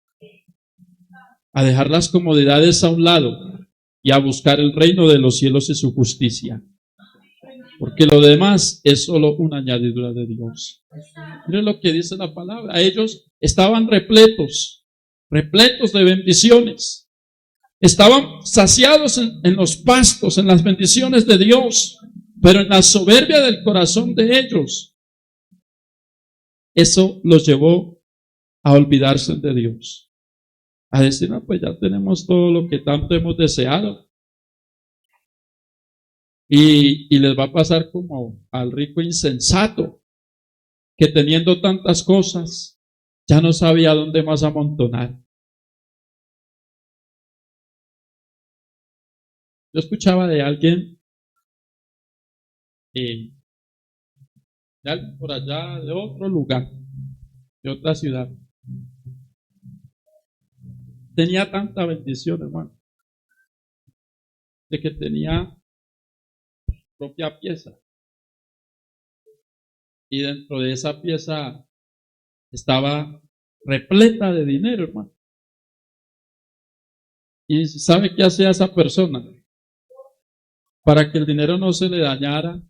a dejar las comodidades a un lado y a buscar el reino de los cielos y su justicia. Porque lo demás es solo una añadidura de Dios. Miren lo que dice la palabra. Ellos estaban repletos de bendiciones. Estaban saciados en los pastos, en las bendiciones de Dios. Pero en la soberbia del corazón de ellos, eso los llevó a olvidarse de Dios. A decir, no, pues ya tenemos todo lo que tanto hemos deseado. Y les va a pasar como al rico insensato, que teniendo tantas cosas, ya no sabía dónde más amontonar. Yo escuchaba de alguien por allá, de otro lugar, de otra ciudad. Tenía tanta bendición, hermano, de que tenía propia pieza. Y dentro de esa pieza estaba repleta de dinero, hermano. ¿Y sabe qué hacía esa persona? Para que el dinero no se le dañara,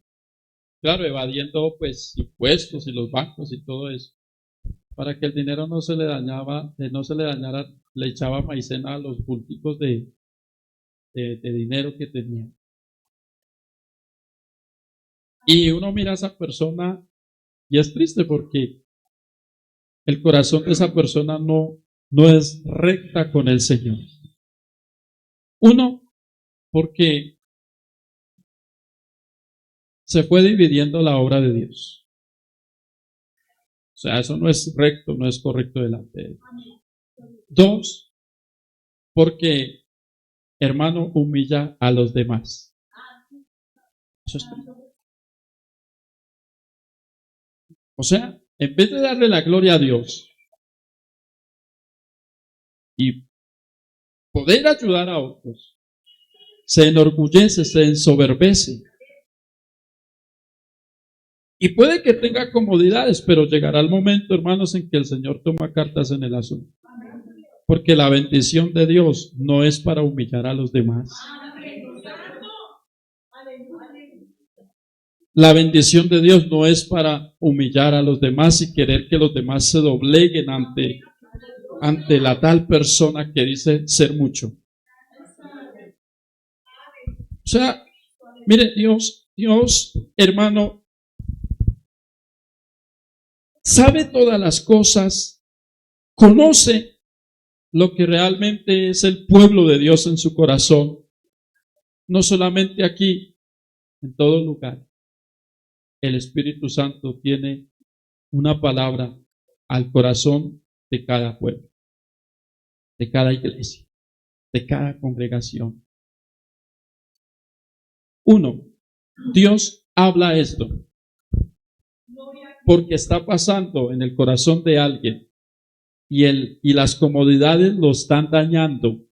claro, evadiendo pues impuestos y los bancos y todo eso. Para que el dinero no se le dañara, le echaba maicena a los bulticos de dinero que tenía. Y uno mira a esa persona y es triste porque el corazón de esa persona no es recta con el Señor. Uno, porque se fue dividiendo la obra de Dios. O sea, eso no es recto, no es correcto delante de Él. Dos, porque, hermano, humilla a los demás. Eso es triste. O sea, en vez de darle la gloria a Dios y poder ayudar a otros, se enorgullece, se ensoberbece. Y puede que tenga comodidades, pero llegará el momento, hermanos, en que el Señor toma cartas en el asunto. Porque la bendición de Dios no es para humillar a los demás. La bendición de Dios no es para humillar a los demás y querer que los demás se dobleguen ante la tal persona que dice ser mucho. O sea, mire, Dios, hermano, sabe todas las cosas, conoce lo que realmente es el pueblo de Dios en su corazón, no solamente aquí, en todo lugar. El Espíritu Santo tiene una palabra al corazón de cada pueblo, de cada iglesia, de cada congregación. Uno, Dios habla esto porque está pasando en el corazón de alguien y las comodidades lo están dañando.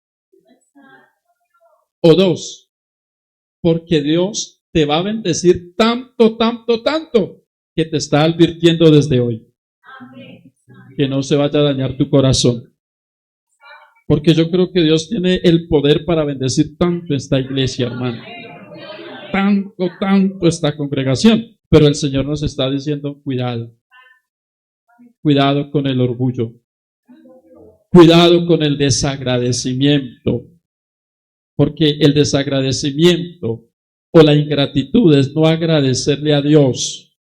O dos, porque Dios te va a bendecir tanto, que te está advirtiendo desde hoy. Que no se vaya a dañar tu corazón. Porque yo creo que Dios tiene el poder para bendecir tanto esta iglesia, hermano. Tanto esta congregación. Pero el Señor nos está diciendo, cuidado. Cuidado con el orgullo. Cuidado con el desagradecimiento. Porque el desagradecimiento o la ingratitud es no agradecerle a Dios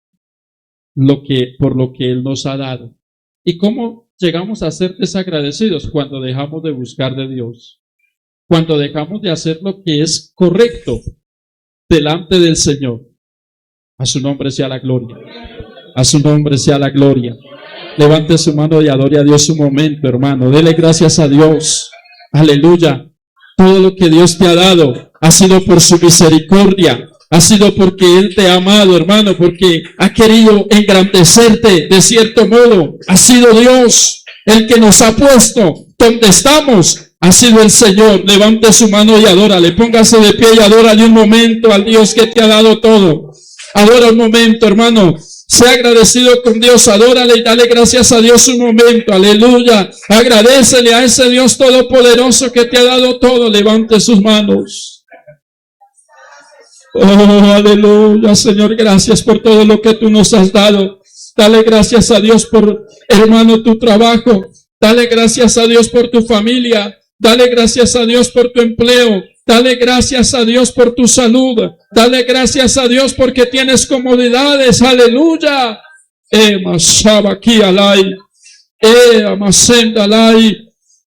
por lo que Él nos ha dado. ¿Y cómo llegamos a ser desagradecidos? Cuando dejamos de buscar de Dios. Cuando dejamos de hacer lo que es correcto delante del Señor. A su nombre sea la gloria. A su nombre sea la gloria. Levante su mano y adore a Dios un momento, hermano. Dele gracias a Dios. Aleluya. Todo lo que Dios te ha dado ha sido por su misericordia. Ha sido porque Él te ha amado, hermano, porque ha querido engrandecerte de cierto modo. Ha sido Dios el que nos ha puesto donde estamos. Ha sido el Señor. Levante su mano y adórale. Póngase de pie y adórale un momento al Dios que te ha dado todo. Adora un momento, hermano. Sea agradecido con Dios, adórale y dale gracias a Dios un momento, aleluya. Agradécele a ese Dios todopoderoso que te ha dado todo. Levante sus manos. Oh, aleluya, Señor, gracias por todo lo que tú nos has dado. Dale gracias a Dios por, hermano, tu trabajo. Dale gracias a Dios por tu familia. Dale gracias a Dios por tu empleo. Dale gracias a Dios por tu salud. Dale gracias a Dios porque tienes comodidades. Aleluya.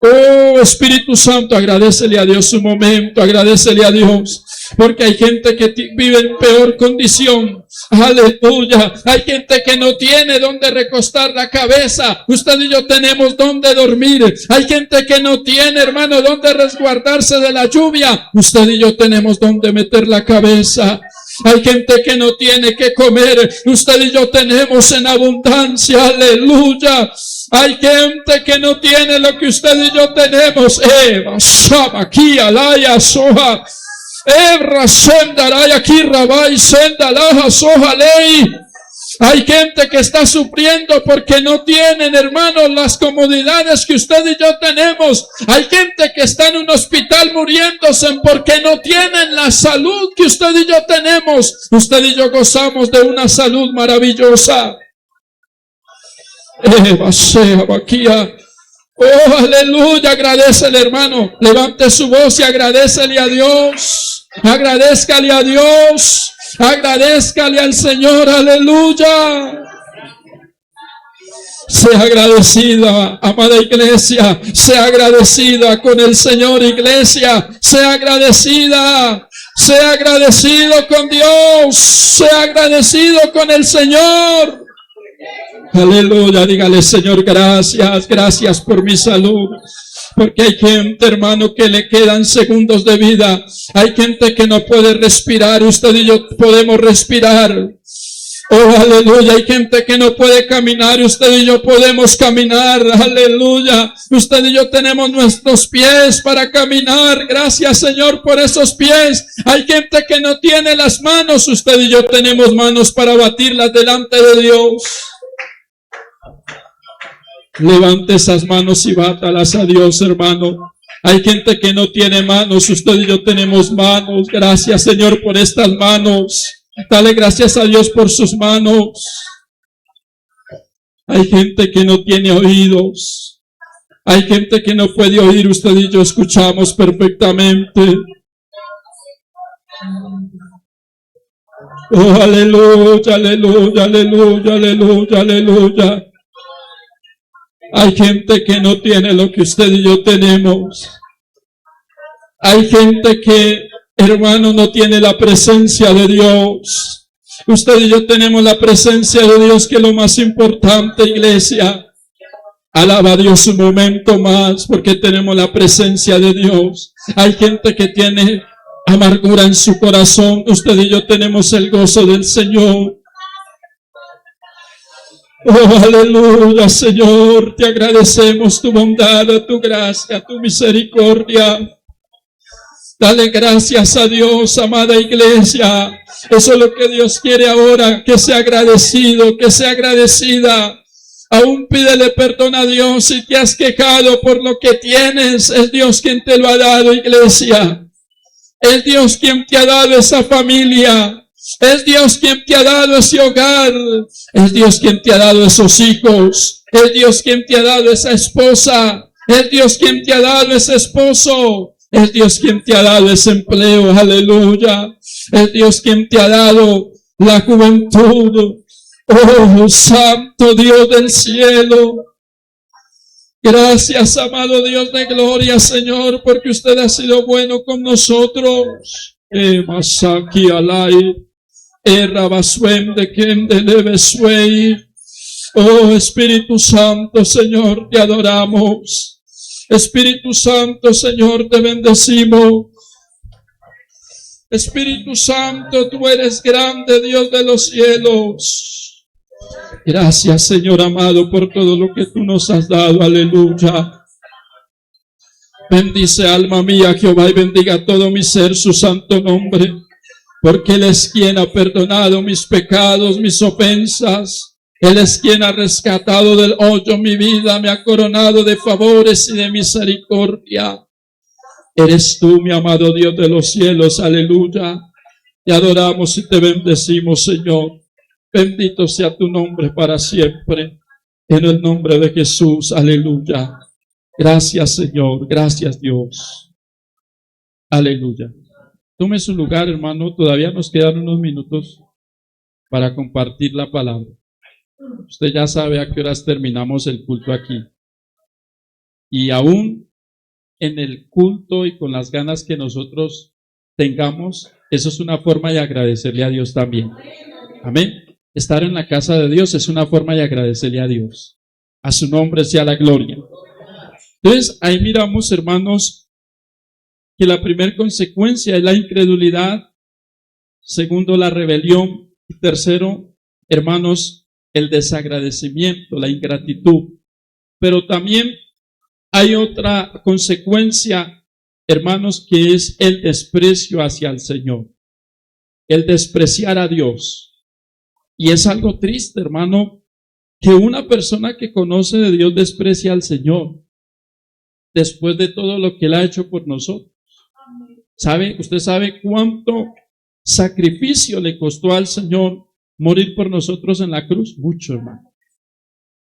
Oh, Espíritu Santo, agradécele a Dios un momento, agradécele a Dios, porque hay gente que vive en peor condición. Aleluya. Hay gente que no tiene donde recostar la cabeza. Usted y yo tenemos donde dormir. Hay gente que no tiene, hermano, donde resguardarse de la lluvia. Usted y yo tenemos donde meter la cabeza. Hay gente que no tiene que comer. Usted y yo tenemos en abundancia. Aleluya. Hay gente que no tiene lo que usted y yo tenemos. Eva, Shaba, aquí, Alaya, Soja. Ebra, Sendaraya, aquí, Rabai, Sendalaja, Soja, Ley. Hay gente que está sufriendo porque no tienen, hermanos, las comodidades que usted y yo tenemos. Hay gente que está en un hospital muriéndose porque no tienen la salud que usted y yo tenemos. Usted y yo gozamos de una salud maravillosa. Oh, aleluya, agradécele, hermano. Levante su voz y agradécele a Dios. Agradézcale a Dios. Agradézcale al Señor, aleluya. Sea agradecida, amada iglesia. Sea agradecida con el Señor, iglesia. Sea agradecida. Sea agradecido con Dios. Sea agradecido con el Señor. Aleluya, dígale, Señor, gracias, gracias por mi salud. Porque hay gente, hermano, que le quedan segundos de vida. Hay gente que no puede respirar. Usted y yo podemos respirar. Oh, aleluya. Hay gente que no puede caminar. Usted y yo podemos caminar. Aleluya. Usted y yo tenemos nuestros pies para caminar. Gracias, Señor, por esos pies. Hay gente que no tiene las manos. Usted y yo tenemos manos para batirlas delante de Dios. Levante esas manos y bátalas a Dios, hermano. Hay gente que no tiene manos. Usted y yo tenemos manos. Gracias, Señor, por estas manos. Dale gracias a Dios por sus manos. Hay gente que no tiene oídos. Hay gente que no puede oír. Usted y yo escuchamos perfectamente. Oh, aleluya, aleluya, aleluya, aleluya, aleluya. Hay gente que no tiene lo que usted y yo tenemos. Hay gente que, hermano, no tiene la presencia de Dios. Usted y yo tenemos la presencia de Dios, que es lo más importante, iglesia. Alaba a Dios un momento más, porque tenemos la presencia de Dios. Hay gente que tiene amargura en su corazón. Usted y yo tenemos el gozo del Señor. Oh, aleluya, Señor, te agradecemos tu bondad, tu gracia, tu misericordia. Dale gracias a Dios, amada iglesia. Eso es lo que Dios quiere ahora, que sea agradecido, que sea agradecida. Aún pídele perdón a Dios si te has quejado por lo que tienes. Es Dios quien te lo ha dado, iglesia. Es Dios quien te ha dado esa familia. Es Dios quien te ha dado ese hogar. Es Dios quien te ha dado esos hijos. Es Dios quien te ha dado esa esposa. Es Dios quien te ha dado ese esposo. Es Dios quien te ha dado ese empleo. Aleluya. Es Dios quien te ha dado la juventud. Oh, santo Dios del cielo. Gracias, amado Dios de gloria, Señor, porque usted ha sido bueno con nosotros. Masaki alai. Oh, Espíritu Santo, Señor, te adoramos. Espíritu Santo, Señor, te bendecimos. Espíritu Santo, tú eres grande, Dios de los cielos. Gracias, Señor amado, por todo lo que tú nos has dado. Aleluya. Bendice, alma mía, Jehová, y bendiga todo mi ser su santo nombre. porque Él es quien ha perdonado mis pecados, mis ofensas. Él es quien ha rescatado del hoyo mi vida, me ha coronado de favores y de misericordia. Eres tú, mi amado Dios de los cielos, aleluya. Te adoramos y te bendecimos, Señor. Bendito sea tu nombre para siempre. En el nombre de Jesús, aleluya. Gracias, Señor. Gracias, Dios. Aleluya. Tome su lugar, hermano. Todavía nos quedan unos minutos para compartir la palabra. Usted ya sabe a qué horas terminamos el culto aquí. Y aún en el culto y con las ganas que nosotros tengamos, eso es una forma de agradecerle a Dios también. Amén. Estar en la casa de Dios es una forma de agradecerle a Dios. A su nombre sea la gloria. Entonces, ahí miramos, hermanos, que la primera consecuencia es la incredulidad. Segundo, la rebelión. Y tercero, hermanos, el desagradecimiento, la ingratitud. Pero también hay otra consecuencia, hermanos, que es el desprecio hacia el Señor. El despreciar a Dios. Y es algo triste, hermano, que una persona que conoce de Dios desprecia al Señor después de todo lo que Él ha hecho por nosotros. ¿Sabe? Usted sabe cuánto sacrificio le costó al Señor morir por nosotros en la cruz. Mucho, hermano.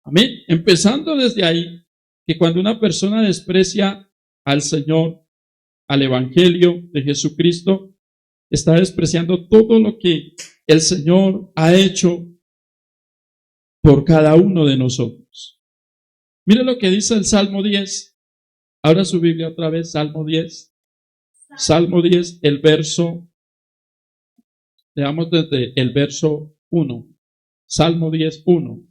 Amén. Empezando desde ahí, que cuando una persona desprecia al Señor, al Evangelio de Jesucristo, está despreciando todo lo que el Señor ha hecho por cada uno de nosotros. Mire lo que dice el Salmo 10. Abra su Biblia otra vez, Salmo 10. Salmo 10, el verso, leamos desde el verso 1. Salmo 10, 1.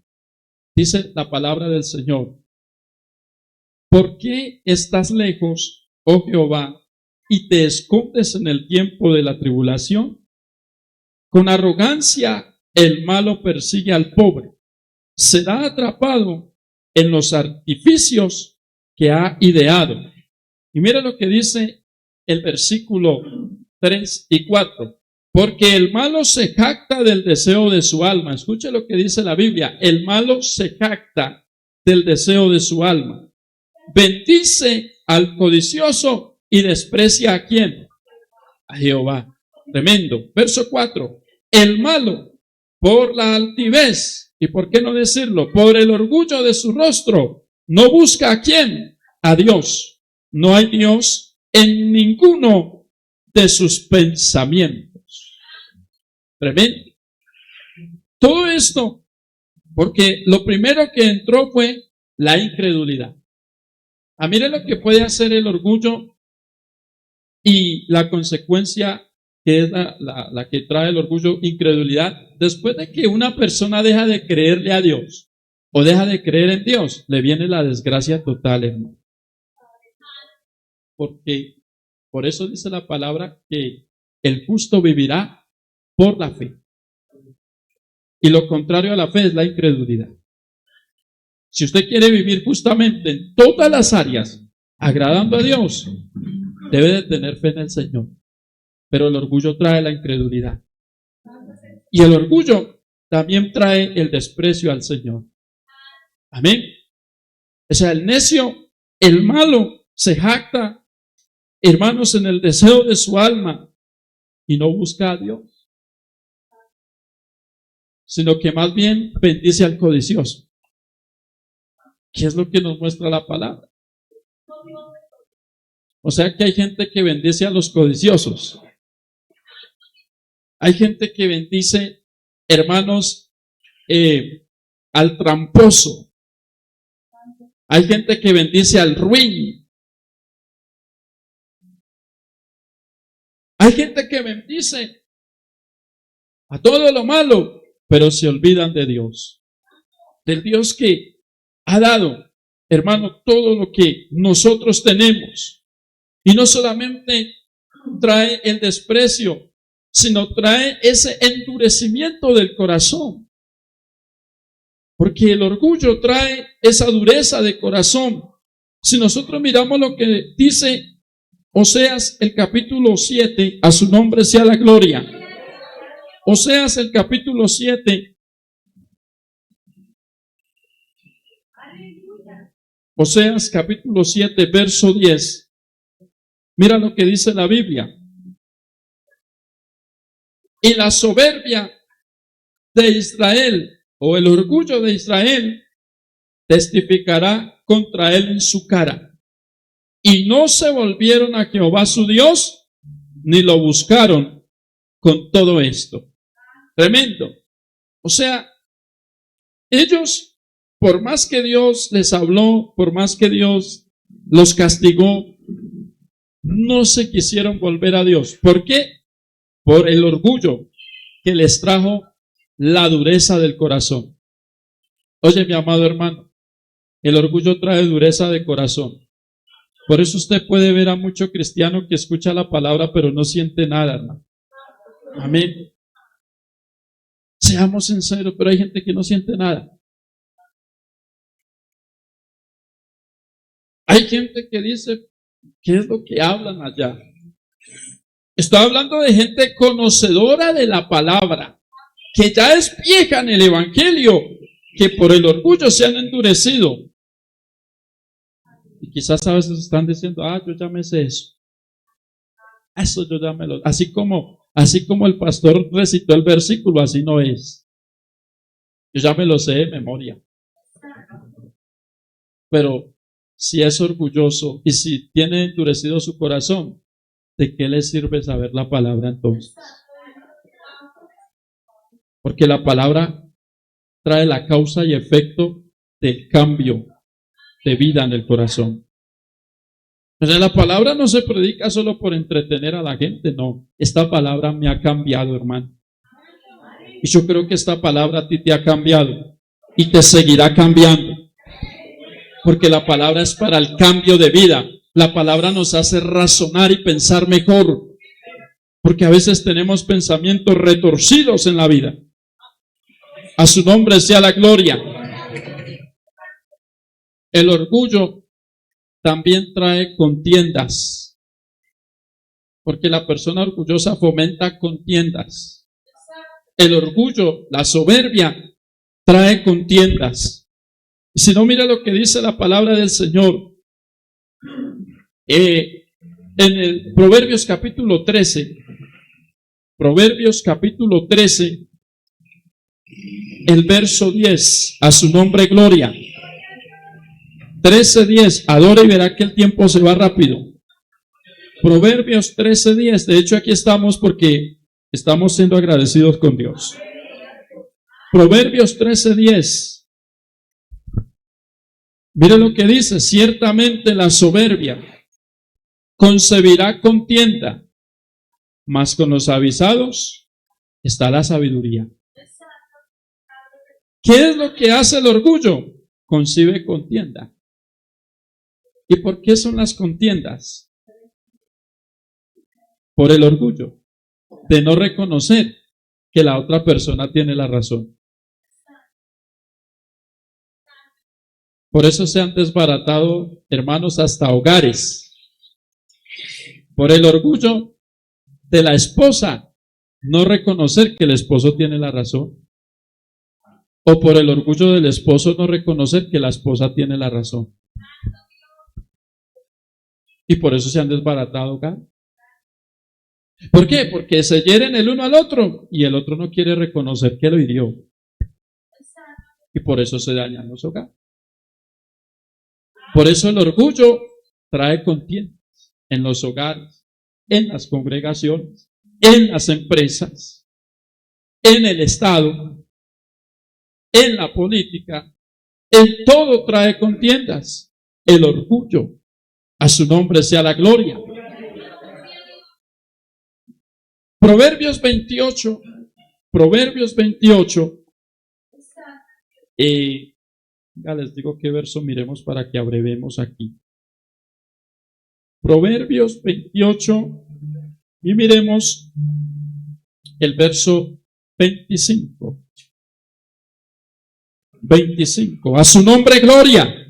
Dice la palabra del Señor. ¿Por qué estás lejos, oh Jehová, y te escondes en el tiempo de la tribulación? Con arrogancia el malo persigue al pobre. Será atrapado en los artificios que ha ideado. Y mira lo que dice el versículo 3 y 4. Porque el malo se jacta del deseo de su alma. Escuche lo que dice la Biblia. El malo se jacta del deseo de su alma. Bendice al codicioso y desprecia ¿a quién? A Jehová. Tremendo. Verso 4. El malo, por la altivez, y por qué no decirlo, por el orgullo de su rostro, no busca ¿a quién? A Dios. No hay Dios en ninguno de sus pensamientos. Tremendo. Todo esto, porque lo primero que entró fue la incredulidad. Mire lo que puede hacer el orgullo y la consecuencia que es la que trae el orgullo, incredulidad. Después de que una persona deja de creerle a Dios o deja de creer en Dios, le viene la desgracia total, hermano. Porque por eso dice la palabra que el justo vivirá por la fe. Y lo contrario a la fe es la incredulidad. Si usted quiere vivir justamente en todas las áreas, agradando a Dios, debe de tener fe en el Señor. Pero el orgullo trae la incredulidad. Y el orgullo también trae el desprecio al Señor. Amén. O sea, el necio, el malo, se jacta, hermanos, en el deseo de su alma y no busca a Dios, sino que más bien bendice al codicioso. ¿Qué es lo que nos muestra la palabra? O sea que hay gente que bendice a los codiciosos. Hay gente que bendice, hermanos, al tramposo. Hay gente que bendice al ruin. Hay gente que bendice a todo lo malo, pero se olvidan de Dios. Del Dios que ha dado, hermano, todo lo que nosotros tenemos. Y no solamente trae el desprecio, sino trae ese endurecimiento del corazón. Porque el orgullo trae esa dureza de corazón. Si nosotros miramos lo que dice Oseas, el capítulo 7, a su nombre sea la gloria. Oseas el capítulo 7. Oseas capítulo 7, verso 10. Mira lo que dice la Biblia. Y la soberbia de Israel, o el orgullo de Israel, testificará contra él en su cara. Y no se volvieron a Jehová su Dios, ni lo buscaron con todo esto. Tremendo. O sea, ellos, por más que Dios les habló, por más que Dios los castigó, no se quisieron volver a Dios. ¿Por qué? Por el orgullo que les trajo la dureza del corazón. Oye, mi amado hermano, el orgullo trae dureza de corazón. Por eso usted puede ver a mucho cristiano que escucha la palabra pero no siente nada, hermano. Amén. Seamos sinceros, pero hay gente que no siente nada. Hay gente que dice, ¿qué es lo que hablan allá? Estoy hablando de gente conocedora de la palabra, que ya es vieja en el evangelio, que por el orgullo se han endurecido. Y quizás a veces están diciendo, yo ya me sé eso. Eso yo ya me lo... Así como el pastor recitó el versículo, así no es. Yo ya me lo sé de memoria. Pero si es orgulloso y si tiene endurecido su corazón, ¿de qué le sirve saber la palabra entonces? Porque la palabra trae la causa y efecto del cambio de vida en el corazón. Entonces la palabra no se predica solo por entretener a la gente, no. Esta palabra me ha cambiado, hermano. Y yo creo que esta palabra a ti te ha cambiado y te seguirá cambiando. Porque la palabra es para el cambio de vida. La palabra nos hace razonar y pensar mejor. Porque a veces tenemos pensamientos retorcidos en la vida. A su nombre sea la gloria. El orgullo también trae contiendas. Porque la persona orgullosa fomenta contiendas. El orgullo, la soberbia, trae contiendas. Y si no, mira lo que dice la palabra del Señor. En el Proverbios capítulo 13, Proverbios capítulo 13, el verso 10, a su nombre gloria. 13:10, adora y verá que el tiempo se va rápido. Proverbios 13:10, de hecho aquí estamos porque estamos siendo agradecidos con Dios. Proverbios 13:10. Mire lo que dice, ciertamente la soberbia concebirá contienda, mas con los avisados está la sabiduría. ¿Qué es lo que hace el orgullo? Concibe contienda. ¿Y por qué son las contiendas? Por el orgullo de no reconocer que la otra persona tiene la razón. Por eso se han desbaratado, hermanos, hasta hogares. Por el orgullo de la esposa no reconocer que el esposo tiene la razón. O por el orgullo del esposo no reconocer que la esposa tiene la razón. Y por eso se han desbaratado hogares. ¿Por qué? Porque se hieren el uno al otro y el otro no quiere reconocer que lo hirió. Y por eso se dañan los hogares. Por eso el orgullo trae contiendas en los hogares, en las congregaciones, en las empresas, en el Estado, en la política, en todo trae contiendas. El orgullo, a su nombre sea la gloria. Proverbios 28, ya les digo qué verso miremos para que abrevemos aquí. Proverbios 28 y miremos el verso 25. 25. A su nombre gloria.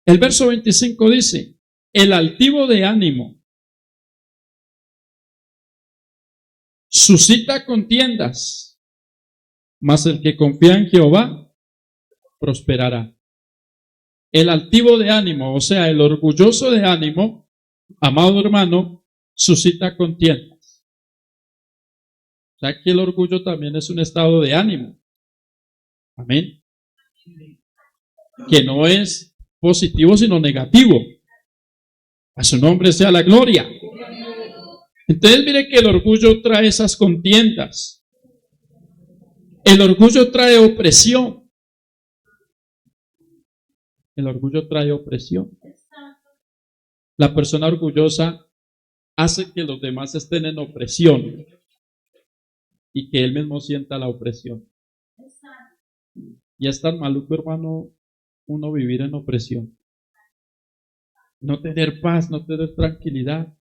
El verso 25 dice, el altivo de ánimo suscita contiendas, mas el que confía en Jehová prosperará. El altivo de ánimo, o sea, el orgulloso de ánimo, amado hermano, suscita contiendas. O sea que el orgullo también es un estado de ánimo. Amén. Que no es positivo, sino negativo. A su nombre sea la gloria. Entonces mire que el orgullo trae esas contiendas. El orgullo trae opresión. El orgullo trae opresión. La persona orgullosa hace que los demás estén en opresión y que él mismo sienta la opresión. Y es tan maluco, hermano, uno vivir en opresión. No tener paz, no tener tranquilidad.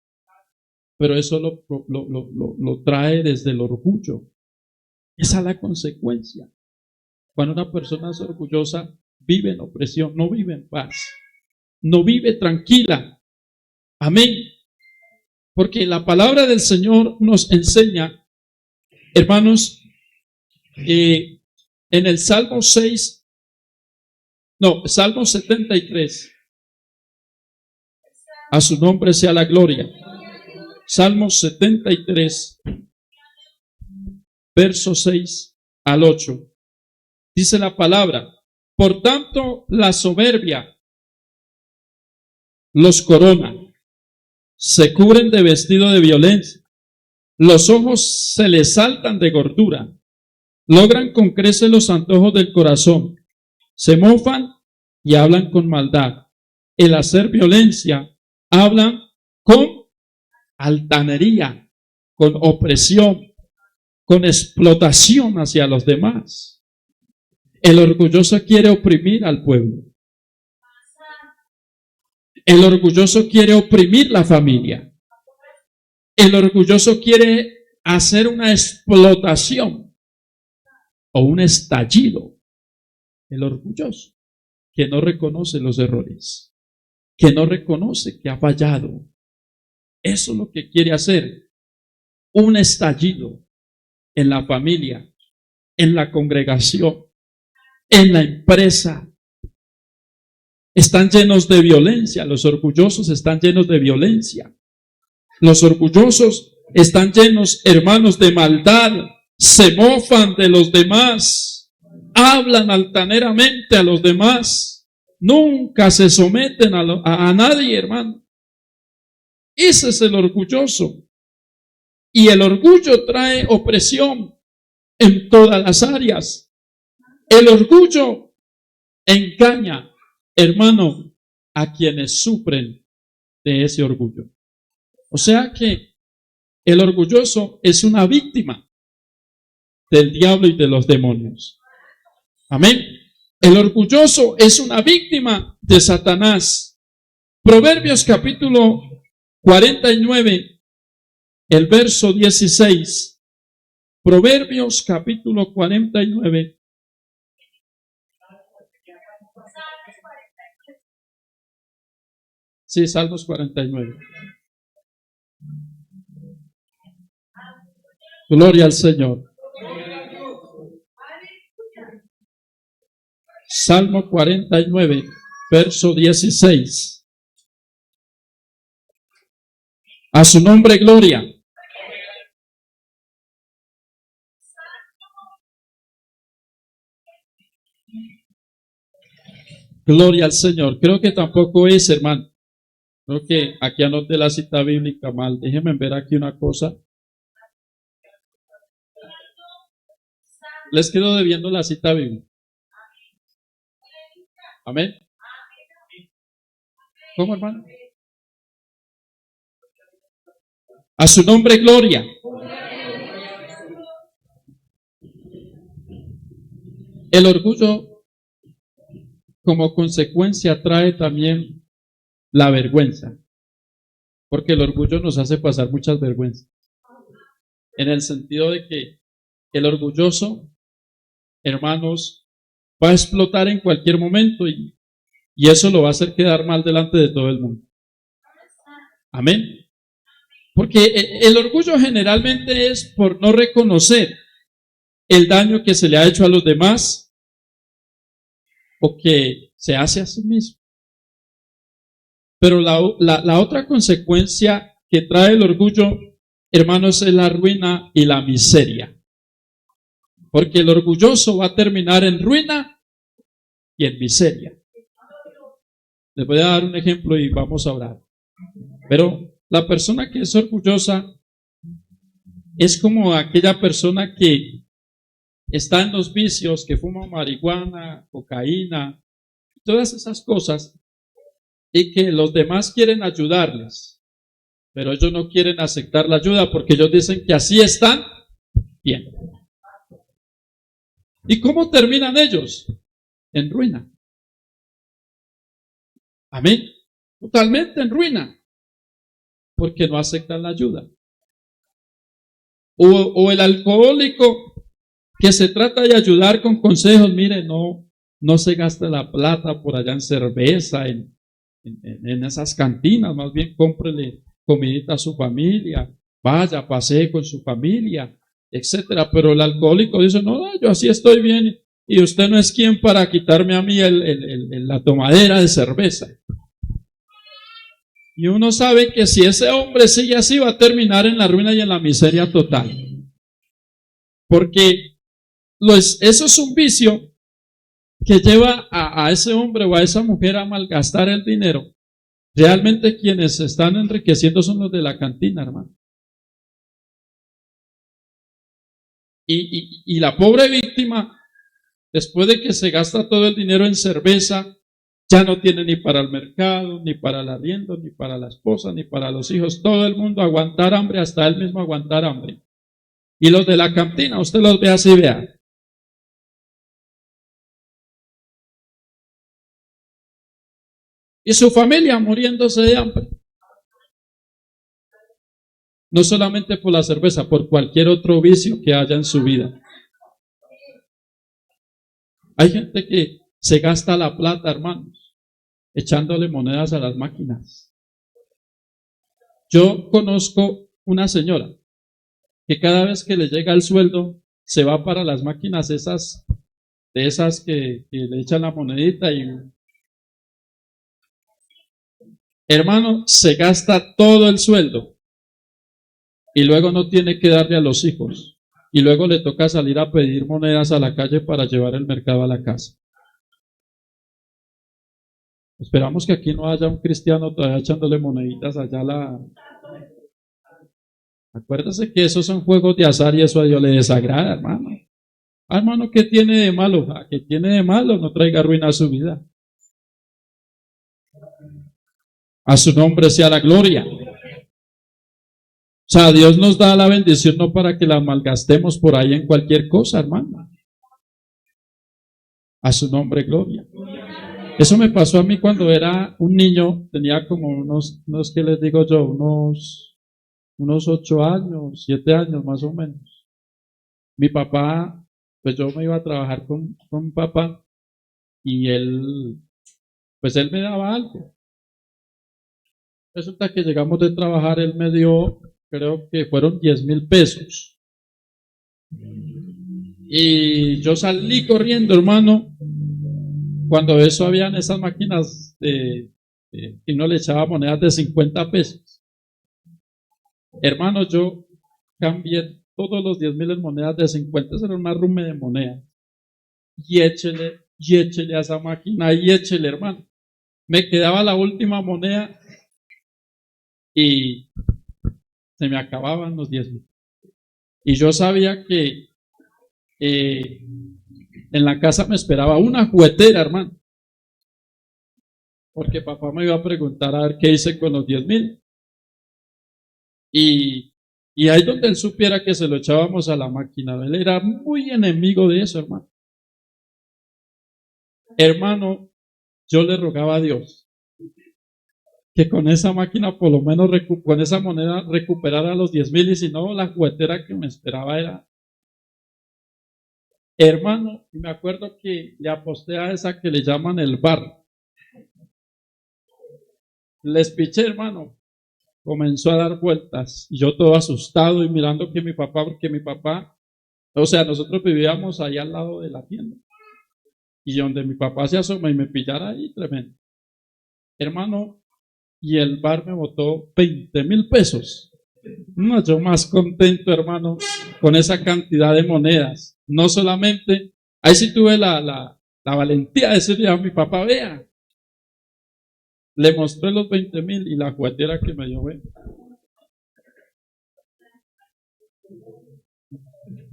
Pero eso lo trae desde el orgullo. Esa es la consecuencia. Cuando una persona es orgullosa, vive en opresión, no vive en paz, no vive tranquila. Amén. Porque la palabra del Señor nos enseña, hermanos, en el Salmo 73. A su nombre sea la gloria. Salmo 73, versos 6 al 8. Dice la palabra: por tanto, la soberbia los corona, se cubren de vestido de violencia, los ojos se les saltan de gordura, logran con creces los antojos del corazón, se mofan y hablan con maldad. El hacer violencia, hablan con altanería, con opresión, con explotación hacia los demás. El orgulloso quiere oprimir al pueblo. El orgulloso quiere oprimir la familia. El orgulloso quiere hacer una explotación o un estallido. El orgulloso que no reconoce los errores, que no reconoce que ha fallado. Eso es lo que quiere hacer. Un estallido en la familia, en la congregación, en la empresa. Están llenos de violencia. Los orgullosos están llenos de violencia. Los orgullosos están llenos, hermanos, de maldad. Se mofan de los demás. Hablan altaneramente a los demás. Nunca se someten a nadie, hermano. Ese es el orgulloso. Y el orgullo trae opresión en todas las áreas. El orgullo engaña, hermano, a quienes sufren de ese orgullo. O sea que el orgulloso es una víctima del diablo y de los demonios. Amén. El orgulloso es una víctima de Satanás. Proverbios capítulo 49, el verso 16. Proverbios capítulo 49. Sí, Salmos 49. Gloria al Señor. Salmo 49, verso 16. A su nombre, gloria. Gloria al Señor. Creo que tampoco es, hermano. Creo que aquí anoté la cita bíblica mal. Déjenme ver aquí una cosa. Les quedo debiendo la cita bíblica. Amén. ¿Cómo, hermano? A su nombre, gloria. El orgullo, como consecuencia, trae también la vergüenza. Porque el orgullo nos hace pasar muchas vergüenzas. En el sentido de que el orgulloso, hermanos, va a explotar en cualquier momento y eso lo va a hacer quedar mal delante de todo el mundo. Amén. Porque el orgullo generalmente es por no reconocer el daño que se le ha hecho a los demás o que se hace a sí mismo. Pero la otra consecuencia que trae el orgullo, hermanos, es la ruina y la miseria. Porque el orgulloso va a terminar en ruina y en miseria. Les voy a dar un ejemplo y vamos a orar. Pero la persona que es orgullosa es como aquella persona que está en los vicios, que fuma marihuana, cocaína, todas esas cosas, y que los demás quieren ayudarles, pero ellos no quieren aceptar la ayuda porque ellos dicen que así están bien. ¿Y cómo terminan ellos? En ruina. Amén. Totalmente en ruina, porque no aceptan la ayuda. O el alcohólico que se trata de ayudar con consejos, mire, no se gasta la plata por allá en cerveza, en esas cantinas, más bien cómprele comidita a su familia, vaya, pasee con su familia, etcétera. Pero el alcohólico dice, no, yo así estoy bien y usted no es quien para quitarme a mí la tomadera de cerveza. Y uno sabe que si ese hombre sigue así va a terminar en la ruina y en la miseria total. Porque eso es un vicio que lleva a ese hombre o a esa mujer a malgastar el dinero. Realmente quienes se están enriqueciendo son los de la cantina, hermano. Y la pobre víctima, después de que se gasta todo el dinero en cerveza, ya no tiene ni para el mercado, ni para el arriendo, ni para la esposa, ni para los hijos. Todo el mundo aguantar hambre, hasta él mismo aguantar hambre. Y los de la cantina, usted los ve así, vea. Y su familia muriéndose de hambre. No solamente por la cerveza, por cualquier otro vicio que haya en su vida. Hay gente que se gasta la plata, hermanos, echándole monedas a las máquinas. Yo conozco una señora que cada vez que le llega el sueldo se va para las máquinas esas que le echan la monedita y, hermano, se gasta todo el sueldo y luego no tiene que darle a los hijos y luego le toca salir a pedir monedas a la calle para llevar el mercado a la casa. Esperamos que aquí no haya un cristiano todavía echándole moneditas allá a la... Acuérdese que esos son juegos de azar y eso a Dios le desagrada, hermano. Hermano, ¿qué tiene de malo? ¿Qué tiene de malo? No traiga ruina a su vida. A su nombre sea la gloria. O sea, Dios nos da la bendición no para que la malgastemos por ahí en cualquier cosa, hermano. A su nombre, gloria. Eso me pasó a mí cuando era un niño, tenía como unos ¿qué les digo yo? Unos 8 años, 7 años más o menos. Mi papá, pues yo me iba a trabajar con mi papá y él me daba algo. Resulta que llegamos de trabajar, él me dio, creo que fueron 10,000 pesos. Y yo salí corriendo, hermano, cuando eso habían esas máquinas y no le echaba monedas de 50 pesos. Hermano, yo cambié todos los 10,000 en monedas de 50, era una rume de monedas. Y échele a esa máquina, y échele, hermano. Me quedaba la última moneda y se me acababan los 10,000. Y yo sabía que en la casa me esperaba una juguetera, hermano. Porque papá me iba a preguntar a ver qué hice con los 10,000. Y ahí donde él supiera que se lo echábamos a la máquina, él era muy enemigo de eso, hermano. Hermano, yo le rogaba a Dios que con esa máquina, por lo menos con esa moneda, recuperara los 10,000, y si no, la juguetera que me esperaba era... Hermano, me acuerdo que le aposté a esa que le llaman el bar. Les piché, hermano, comenzó a dar vueltas y yo todo asustado y mirando que mi papá, porque mi papá, o sea, nosotros vivíamos ahí al lado de la tienda y donde mi papá se asoma y me pillara ahí, tremendo. Hermano, y el bar me botó 20.000 pesos. No, yo más contento, hermano, con esa cantidad de monedas. No solamente, ahí sí tuve la valentía de decirle a mi papá, vea, le mostré los 20.000 y la juguetera que me dio, vea.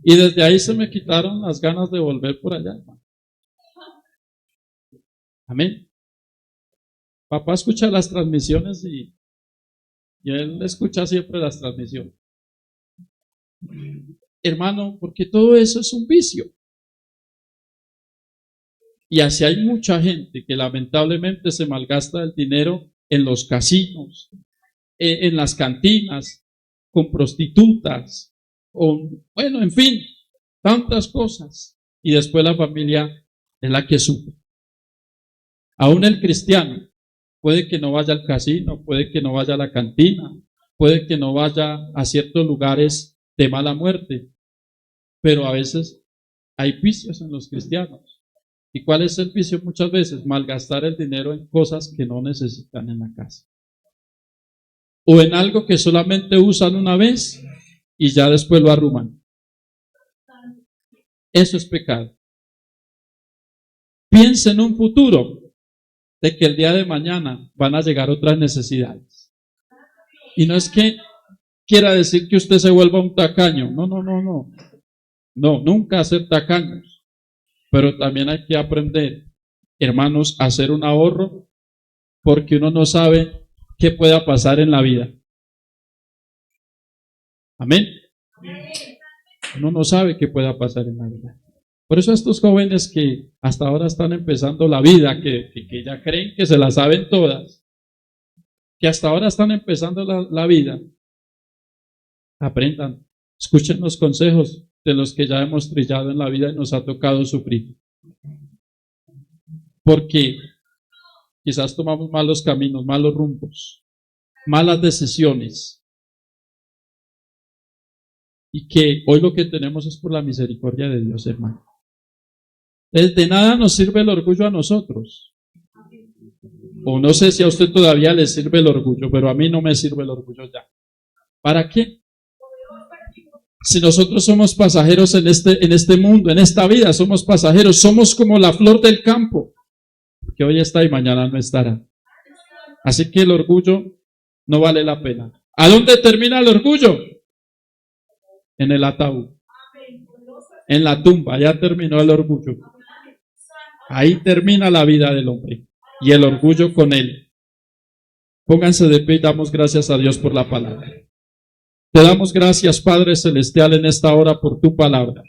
Y desde ahí se me quitaron las ganas de volver por allá, hermano. Amén. Papá escucha las transmisiones y él escucha siempre las transmisiones. Hermano, porque todo eso es un vicio. Y así hay mucha gente que lamentablemente se malgasta el dinero en los casinos, en las cantinas, con prostitutas, bueno, en fin, tantas cosas. Y después la familia es la que sufre. Aún el cristiano puede que no vaya al casino, puede que no vaya a la cantina, puede que no vaya a ciertos lugares de mala muerte, pero a veces hay vicios en los cristianos. ¿Y cuál es el vicio? Muchas veces malgastar el dinero en cosas que no necesitan en la casa. O en algo que solamente usan una vez y ya después lo arruman. Eso es pecado. Piensa en un futuro de que el día de mañana van a llegar otras necesidades. Y no es que quiera decir que usted se vuelva un tacaño. No. No, nunca ser tacaños. Pero también hay que aprender, hermanos, a hacer un ahorro porque uno no sabe qué pueda pasar en la vida. Amén. Uno no sabe qué pueda pasar en la vida. Por eso estos jóvenes que hasta ahora están empezando la vida, que ya creen que se la saben todas, que hasta ahora están empezando la vida, aprendan, escuchen los consejos de los que ya hemos trillado en la vida y nos ha tocado sufrir. Porque quizás tomamos malos caminos, malos rumbos, malas decisiones. Y que hoy lo que tenemos es por la misericordia de Dios, hermano. De nada nos sirve el orgullo a nosotros. O no sé si a usted todavía le sirve el orgullo, pero a mí no me sirve el orgullo ya. ¿Para qué? Si nosotros somos pasajeros en este mundo, en esta vida, somos pasajeros, somos como la flor del campo, que hoy está y mañana no estará. Así que el orgullo no vale la pena. ¿A dónde termina el orgullo? En el ataúd. En la tumba, ya terminó el orgullo. Ahí termina la vida del hombre y el orgullo con él. Pónganse de pie y damos gracias a Dios por la palabra. Te damos gracias, Padre Celestial, en esta hora por tu palabra.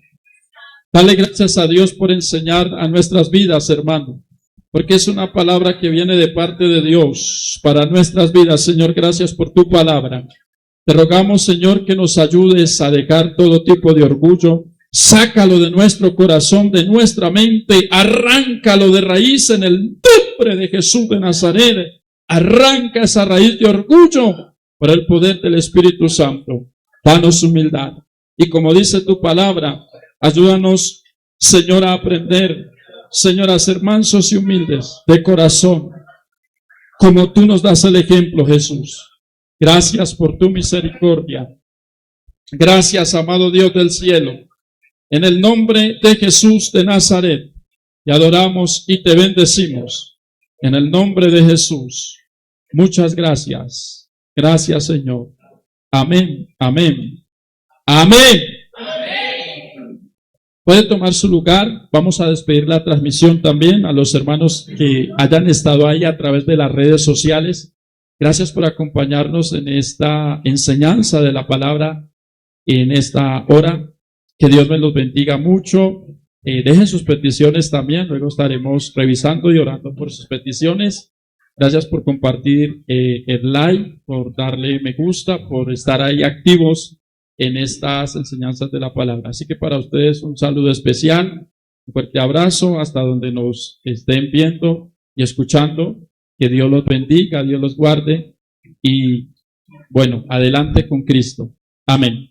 Dale gracias a Dios por enseñar a nuestras vidas, hermano, porque es una palabra que viene de parte de Dios para nuestras vidas. Señor, gracias por tu palabra. Te rogamos, Señor, que nos ayudes a dejar todo tipo de orgullo. Sácalo de nuestro corazón, de nuestra mente, arráncalo de raíz en el nombre de Jesús de Nazaret. Arranca esa raíz de orgullo por el poder del Espíritu Santo. Danos humildad. Y como dice tu palabra, ayúdanos, Señor, a aprender, Señor, a ser mansos y humildes de corazón, como tú nos das el ejemplo, Jesús. Gracias por tu misericordia. Gracias, amado Dios del cielo. En el nombre de Jesús de Nazaret, te adoramos y te bendecimos. En el nombre de Jesús. Muchas gracias. Gracias, Señor. Amén, amén. Amén. Amén. Puede tomar su lugar. Vamos a despedir la transmisión también a los hermanos que hayan estado ahí a través de las redes sociales. Gracias por acompañarnos en esta enseñanza de la palabra en esta hora. Que Dios me los bendiga mucho. Dejen sus peticiones también. Luego estaremos revisando y orando por sus peticiones. Gracias por compartir el like, por darle me gusta, por estar ahí activos en estas enseñanzas de la palabra. Así que para ustedes un saludo especial, un fuerte abrazo hasta donde nos estén viendo y escuchando. Que Dios los bendiga, Dios los guarde y bueno, adelante con Cristo. Amén.